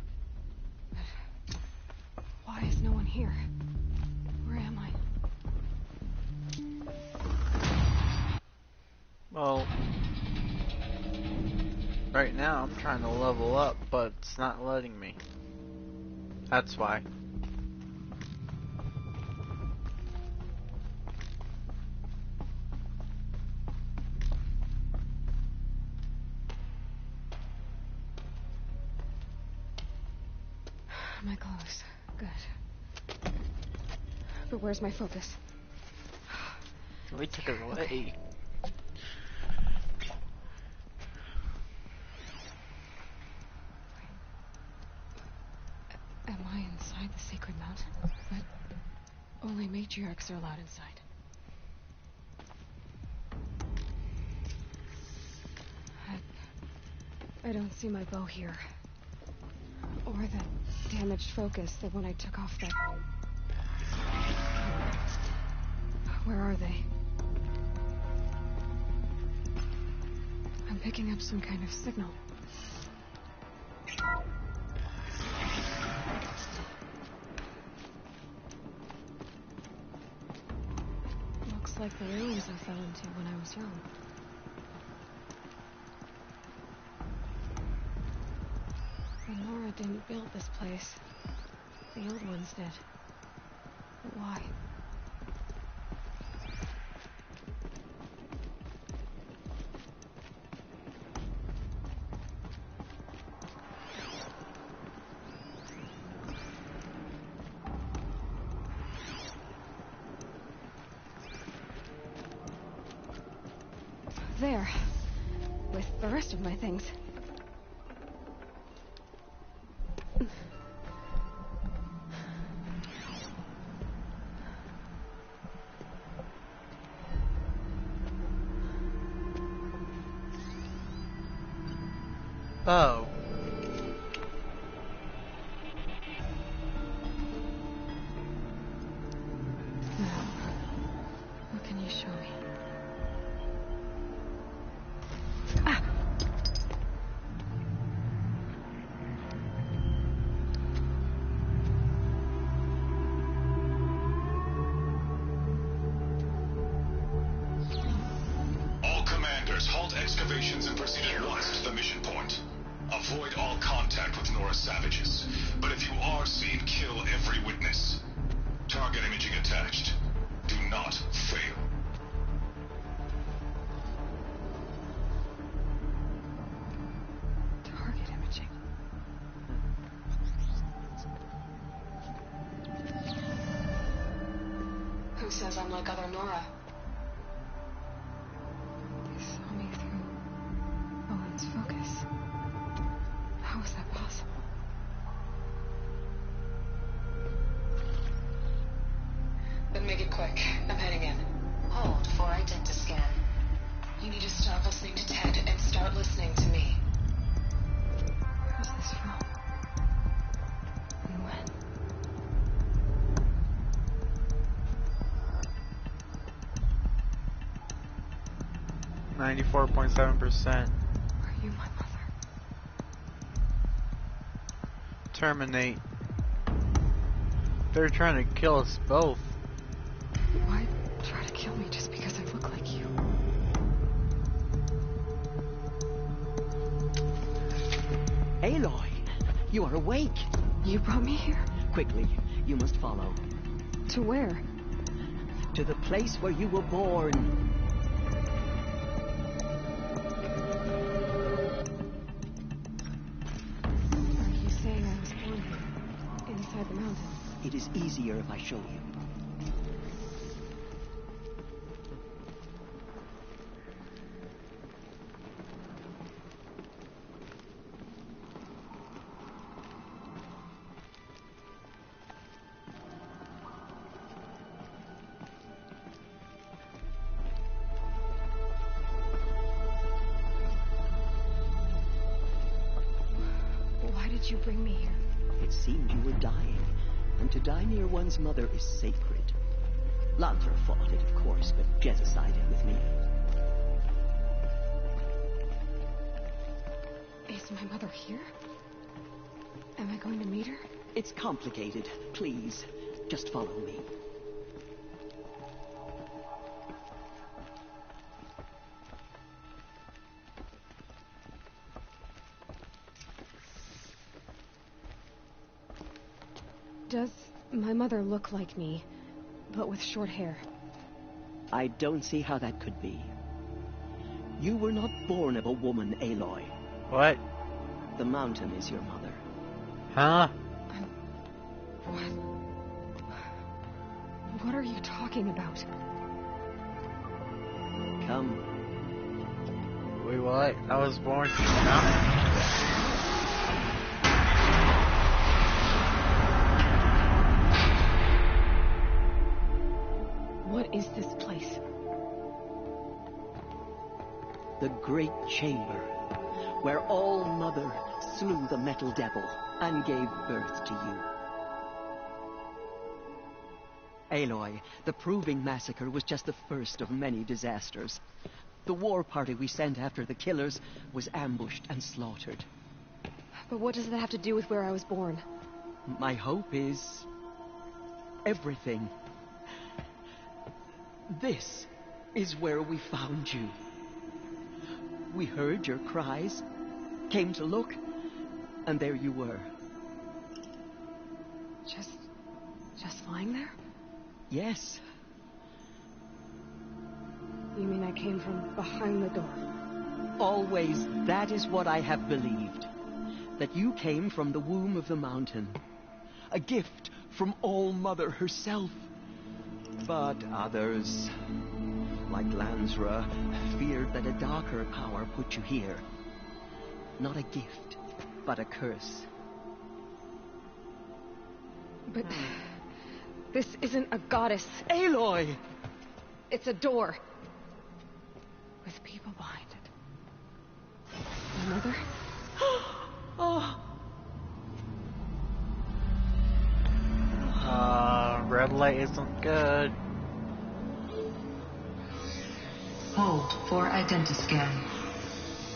But why is no one here? Where am I? Well, right now I'm trying to level up, but it's not letting me. That's why. My clothes. Good. But where's my focus? We took it away. Am I inside the sacred mountain? But Only matriarchs are allowed inside. I don't see my bow here. Or the damaged focus that when I took off the... Where are they? I'm picking up some kind of signal. Looks like the ruins I fell into when I was young. Nora didn't build this place. The old ones did. But why? There. With the rest of my things. Oh. Now, what can you show me? Ah! All commanders, halt excavations and proceed at once to the mission point. Avoid all contact with Nora savages. But if you are seen, kill every witness. Target imaging attached. Do not fail. Target imaging. Who says I'm like other Nora? They saw me through Owen's focus. How is that possible? Then make it quick. I'm heading in. Hold for identiscan. You need to stop listening to Ted and start listening to me. Who's this from? And when? %. Are you my mother? Terminate. They're trying to kill us both. Why try to kill me just because I look like you? Aloy, you are awake. You brought me here? Quickly, you must follow. To where? To the place where you were born. Are you saying I was born here, inside the mountain? It is easier if I show you. Why did you bring me here? It seemed you were dying, and to die near one's mother is sacred. Lantra fought it, of course, but Jezza sided with me. Is my mother here? Am I going to meet her? It's complicated. Please, just follow me. Does my mother look like me, but with short hair? I don't see how that could be. You were not born of a woman, Aloy. What? The mountain is your mother. Huh? What? What are you talking about? Come. Wait, what? I was born from the mountain. is this place? The Great Chamber, where All-Mother slew the Metal Devil and gave birth to you. Aloy, the Proving Massacre was just the first of many disasters. The war party we sent after the killers was ambushed and slaughtered. But what does that have to do with where I was born? My hope is everything. This is where we found you. We heard your cries, came to look, and there you were. Just lying there? Yes. You mean I came from behind the door? Always, that is what I have believed. That you came from the womb of the mountain. A gift from All-Mother herself. But others, like Lansra, feared that a darker power put you here. Not a gift, but a curse. But this isn't a goddess. Aloy! It's a door. With people behind it. My mother? Oh. Red light isn't good. Hold for identiscan.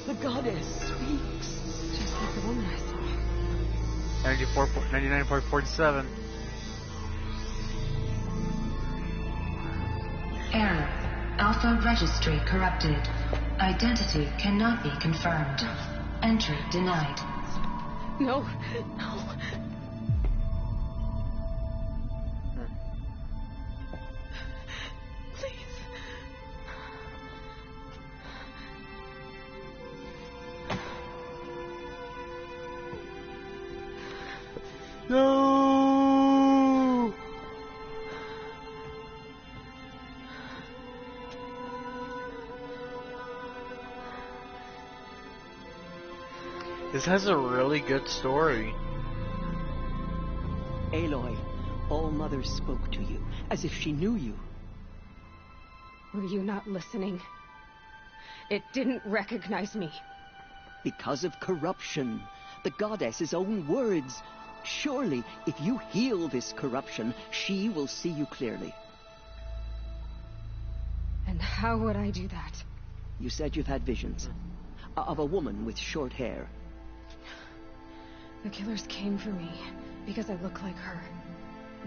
The goddess speaks. Just like the woman I saw. 99.47. Error. Alpha registry corrupted. Identity cannot be confirmed. Entry denied. No. Please. No! This has a really good story. Aloy, All-Mother spoke to you, as if she knew you. Were you not listening? It didn't recognize me. Because of corruption. The goddess's own words. Surely, if you heal this corruption, she will see you clearly. And how would I do that? You said you've had visions. Of a woman with short hair. The killers came for me because I look like her.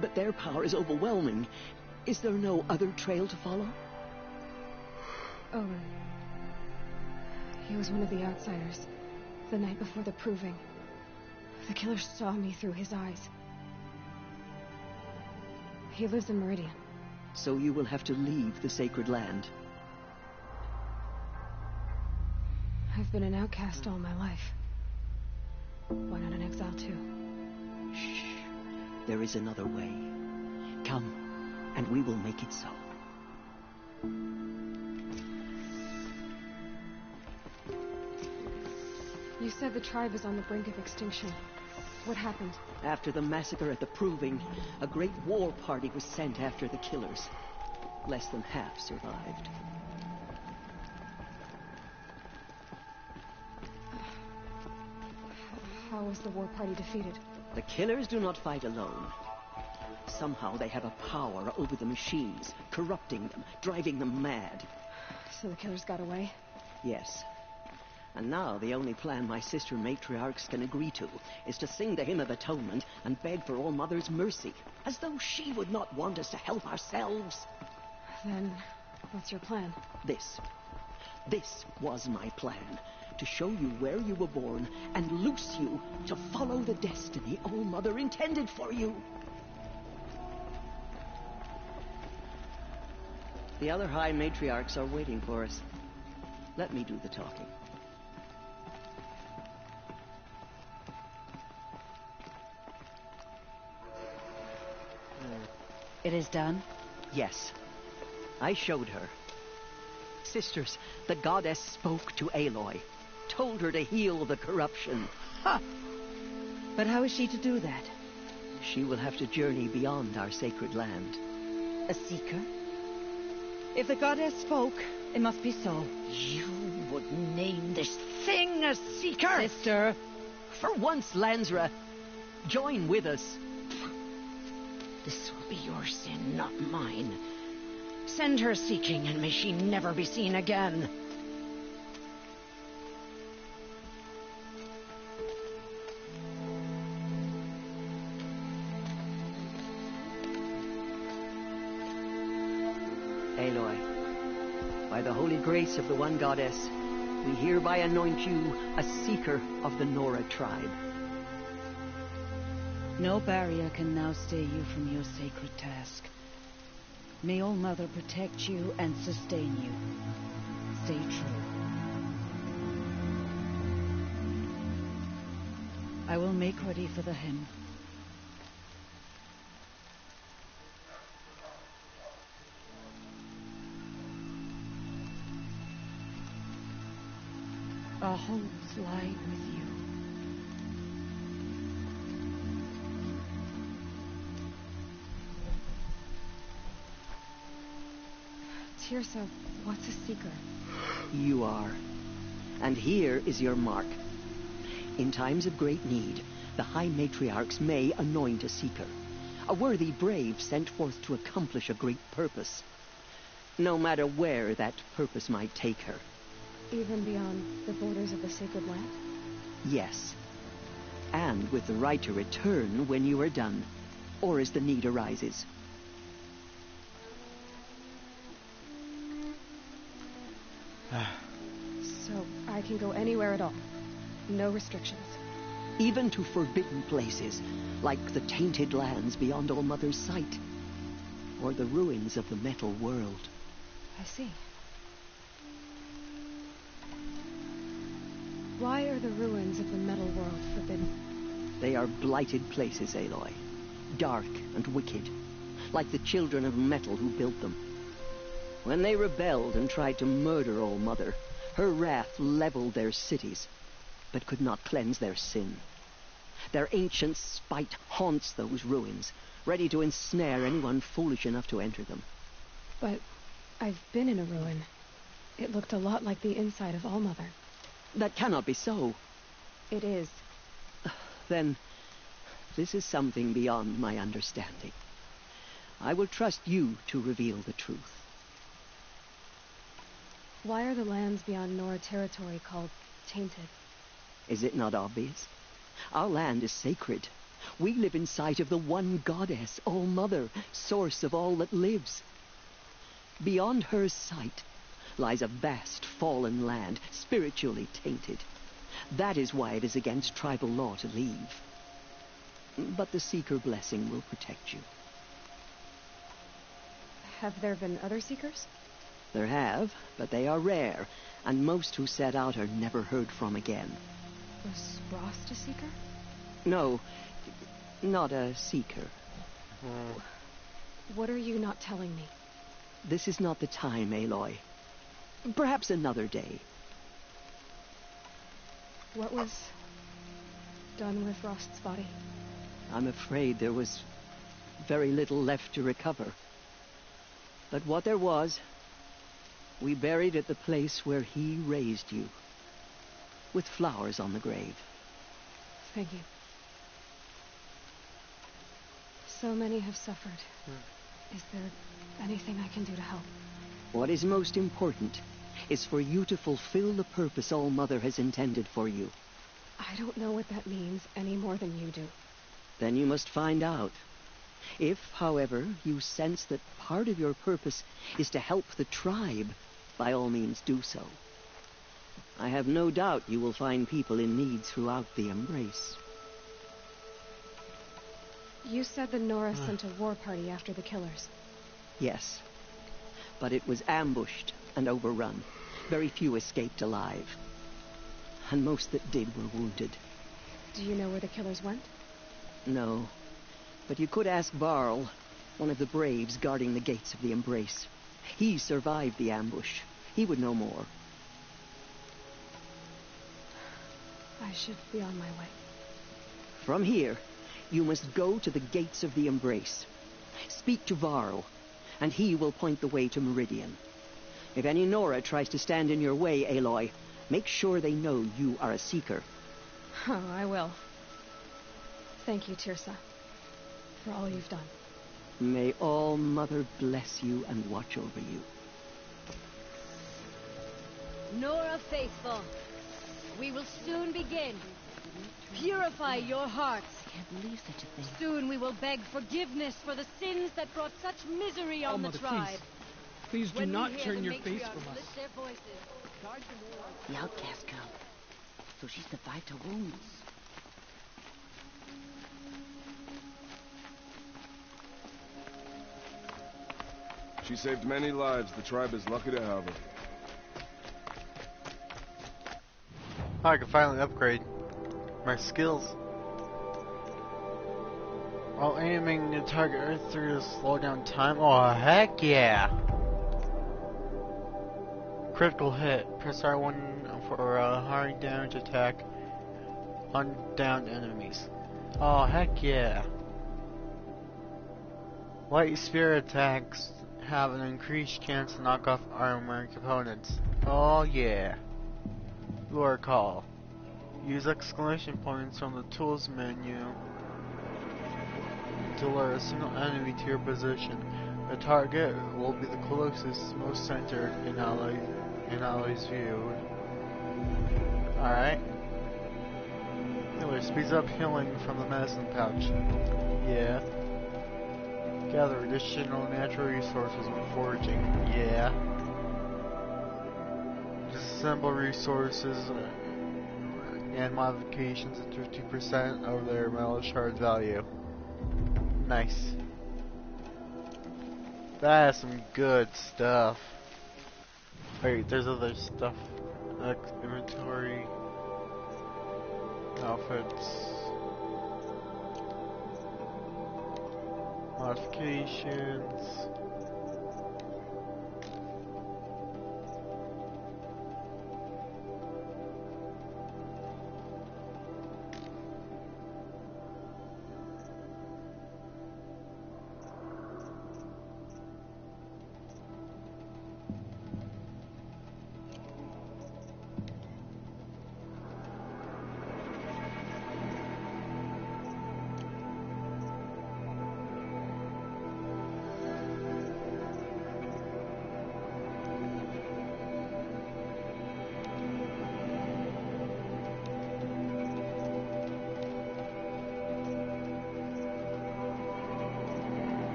But their power is overwhelming. Is there no other trail to follow? Owen. He was one of the outsiders. The night before the Proving. The killers saw me through his eyes. He lives in Meridian. So you will have to leave the sacred land. I've been an outcast all my life. Why not an exile too? Shh. There is another way. Come, and we will make it so. You said the tribe is on the brink of extinction. What happened? After the massacre at the Proving, a great war party was sent after the killers. Less than half survived. How was the war party defeated? The killers do not fight alone. Somehow they have a power over the machines, corrupting them, driving them mad. So the killers got away? Yes. And now the only plan my sister matriarchs can agree to is to sing the Hymn of Atonement and beg for All-Mother's mercy, as though she would not want us to help ourselves. Then, what's your plan? This was my plan. To show you where you were born and loose you to follow the destiny All-Mother intended for you. The other High Matriarchs are waiting for us. Let me do the talking. It is done? Yes. I showed her. Sisters, the goddess spoke to Aloy. Told her to heal the corruption. Ha! But how is she to do that? She will have to journey beyond our sacred land. A seeker? If the goddess spoke, it must be so. You would name this thing a Seeker? Sister, for once, Lansra, join with us. This will be your sin, not mine. Send her seeking, and may she never be seen again. Aloy, by the holy grace of the one goddess, we hereby anoint you a Seeker of the Nora tribe. No barrier can now stay you from your sacred task. May All Mother protect you and sustain you. Stay true. I will make ready for the hymn. Our hopes lie with you. Teersa, what's a Seeker? You are. And here is your mark. In times of great need, the High Matriarchs may anoint a Seeker. A worthy brave sent forth to accomplish a great purpose. No matter where that purpose might take her. Even beyond the borders of the Sacred Land? Yes. And with the right to return when you are done, or as the need arises. So I can go anywhere at all? No restrictions? Even to forbidden places, like the tainted lands beyond All Mother's sight. Or the ruins of the metal world. I see. Why are the ruins of the metal world forbidden? They are blighted places, Aloy. Dark and wicked. Like the children of metal who built them. When they rebelled and tried to murder All Mother, her wrath leveled their cities, but could not cleanse their sin. Their ancient spite haunts those ruins, ready to ensnare anyone foolish enough to enter them. But I've been in a ruin. It looked a lot like the inside of All Mother. That cannot be so. It is. Then, this is something beyond my understanding. I will trust you to reveal the truth. Why are the lands beyond Nora territory called tainted? Is it not obvious? Our land is sacred. We live in sight of the one goddess, All Mother, source of all that lives. Beyond her sight lies a vast fallen land, spiritually tainted. That is why it is against tribal law to leave. But the Seeker blessing will protect you. Have there been other Seekers? There have, but they are rare, and most who set out are never heard from again. Was Rost a Seeker? No, not a Seeker. What are you not telling me? This is not the time, Aloy. Perhaps another day. What was done with Rost's body? I'm afraid there was very little left to recover. But what there was, we buried at the place where he raised you, with flowers on the grave. Thank you. So many have suffered. Is there anything I can do to help? What is most important is for you to fulfill the purpose All Mother has intended for you. I don't know what that means any more than you do. Then you must find out. If, however, you sense that part of your purpose is to help the tribe, by all means do so. I have no doubt you will find people in need throughout the Embrace. You said the Nora sent a war party after the killers. Yes. But it was ambushed and overrun. Very few escaped alive. And most that did were wounded. Do you know where the killers went? No. But you could ask Varl, one of the braves guarding the gates of the Embrace. He survived the ambush. He would know more. I should be on my way. From here, you must go to the gates of the Embrace. Speak to Varl, and he will point the way to Meridian. If any Nora tries to stand in your way, Aloy, make sure they know you are a Seeker. Oh, I will. Thank you, Tirsa, for all you've done. May All Mother bless you and watch over you. Nora Faithful, we will soon begin. Purify your hearts. I can't believe such a thing. Soon we will beg forgiveness for the sins that brought such misery on the Mother, tribe. Please do When not we hear turn the your face matriarchs from us. lift their voices. The outcast girl. So she survived her wounds. She saved many lives. The tribe is lucky to have her. Oh, I can finally upgrade my skills. While aiming to target Earth through to slow down time. Oh, heck yeah! Critical hit. Press R1 for a hard damage attack on downed enemies. Oh, heck yeah! Light spear attacks have an increased chance to knock off armor components. Oh yeah! Lure call. Use exclamation points from the tools menu to lure a single enemy to your position. The target will be the closest, most centered in ally's view. Alright. Healer speeds up healing from the medicine pouch. Yeah. Gather additional natural resources when foraging. Yeah. Disassemble resources and modifications at 50% of their metal shard value. Nice. That's some good stuff. Wait, there's other stuff. Inventory. Outfits. Modifications.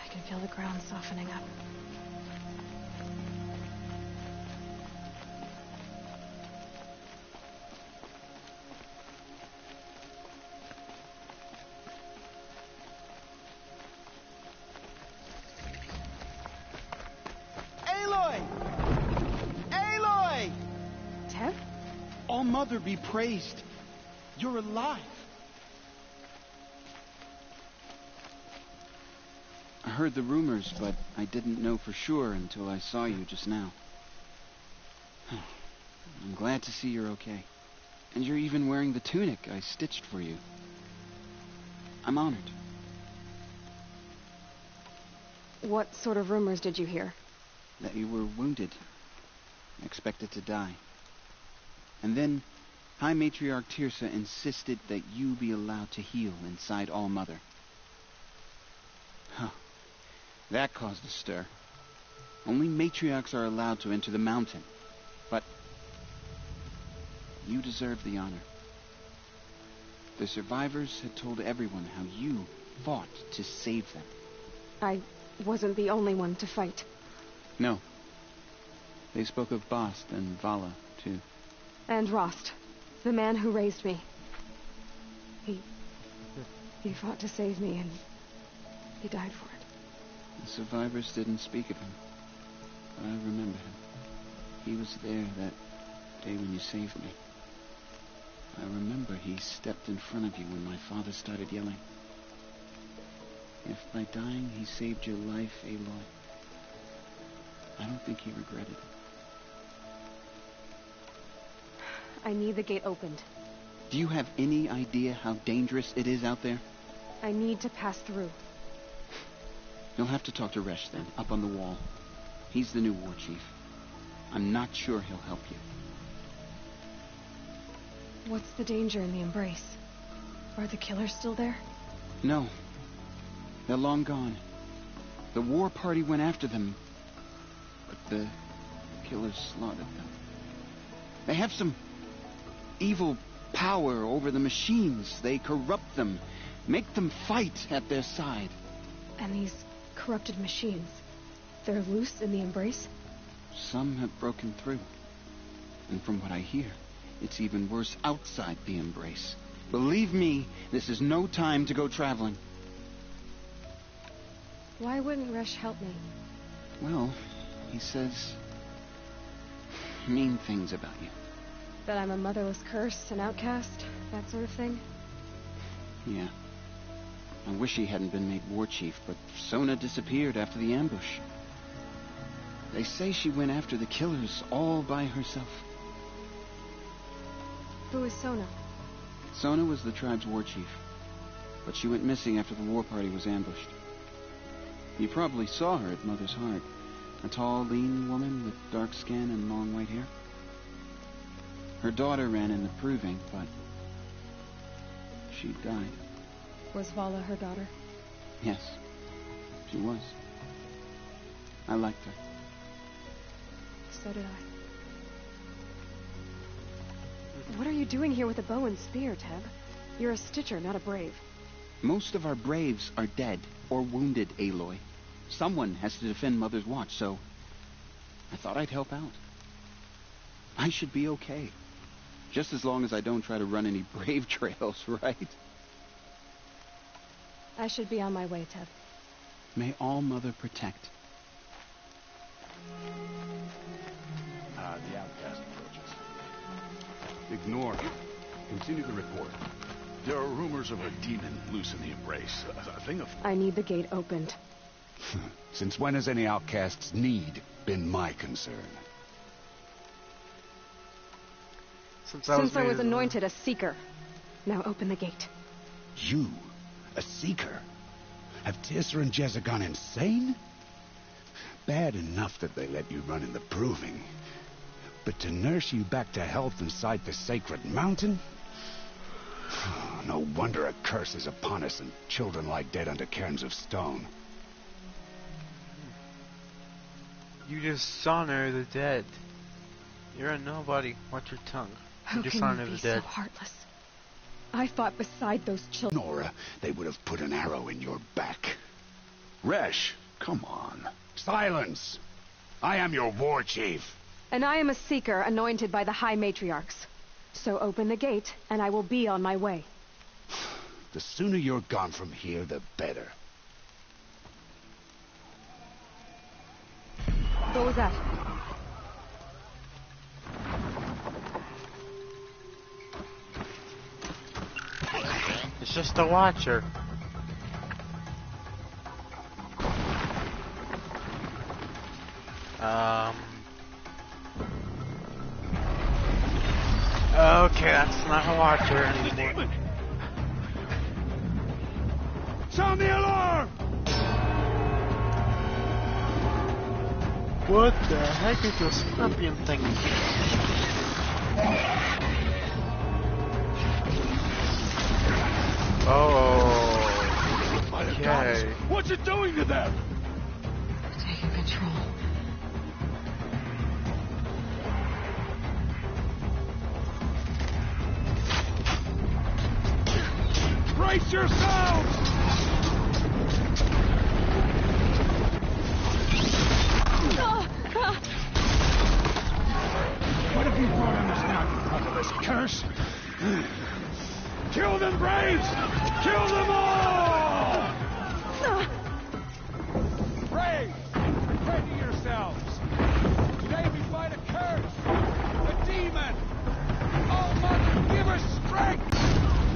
I can feel the ground softening up. Aloy! Aloy! Tev? All Mother be praised. You're alive. I heard the rumors, but I didn't know for sure until I saw you just now. I'm glad to see you're okay. And you're even wearing the tunic I stitched for you. I'm honored. What sort of rumors did you hear? That you were wounded. Expected to die. And then High Matriarch Tirsa insisted that you be allowed to heal inside All Mother. Huh. That caused a stir. Only matriarchs are allowed to enter the mountain. But you deserve the honor. The survivors had told everyone how you fought to save them. I wasn't the only one to fight. No. They spoke of Bast and Vala, too. And Rost, the man who raised me. He fought to save me, and he died for it. The survivors didn't speak of him, but I remember him. He was there that day when you saved me. I remember he stepped in front of you when my father started yelling. If by dying he saved your life, Aloy, I don't think he regretted it. I need the gate opened. Do you have any idea how dangerous it is out there? I need to pass through. You'll have to talk to Resh then, up on the wall. He's the new war chief. I'm not sure he'll help you. What's the danger in the Embrace? Are the killers still there? No. They're long gone. The war party went after them, but the killers slaughtered them. They have some evil power over the machines. They corrupt them, make them fight at their side. And these corrupted machines, they're loose in the Embrace? Some have broken through. And from what I hear, it's even worse outside the Embrace. Believe me, this is no time to go traveling. Why wouldn't Resh help me? Well, he says mean things about you. That I'm a motherless curse, an outcast, that sort of thing? Yeah. I wish he hadn't been made war chief, but Sona disappeared after the ambush. They say she went after the killers all by herself. Who is Sona? Sona was the tribe's war chief, but she went missing after the war party was ambushed. You probably saw her at Mother's Heart. A tall, lean woman with dark skin and long white hair. Her daughter ran in the proving, but she died. Was Vala her daughter? Yes, she was. I liked her. So did I. What are you doing here with a bow and spear, Teb? You're a Stitcher, not a Brave. Most of our Braves are dead or wounded, Aloy. Someone has to defend Mother's Watch, so I thought I'd help out. I should be okay. Just as long as I don't try to run any Brave trails, right? I should be on my way, Teb. May All Mother protect. The outcast approaches. Ignore him. Continue the report. There are rumors of a demon loose in the Embrace. A thing of... I need the gate opened. Since when has any outcast's need been my concern? Since I was anointed a Seeker. Now open the gate. You? A Seeker? Have Teersa and Jezza gone insane? Bad enough that they let you run in the proving. But to nurse you back to health inside the sacred mountain? No wonder a curse is upon us and children lie dead under cairns of stone. You dishonor the dead. You're a nobody. Watch your tongue. How can you be so heartless? I fought beside those children. Nora, they would have put an arrow in your back. Resh, come on. Silence! I am your war chief. And I am a Seeker anointed by the High Matriarchs. So open the gate, and I will be on my way. The sooner you're gone from here, the better. What was that? It's just a watcher. Okay, that's not a watcher anymore. Sound the alarm! What the heck is this scorpion thing? Oh, okay. What's it doing to them? Taking control. Brace yourselves! What have you brought on us now, you motherless curse? Kill them, Braves! Kill them all!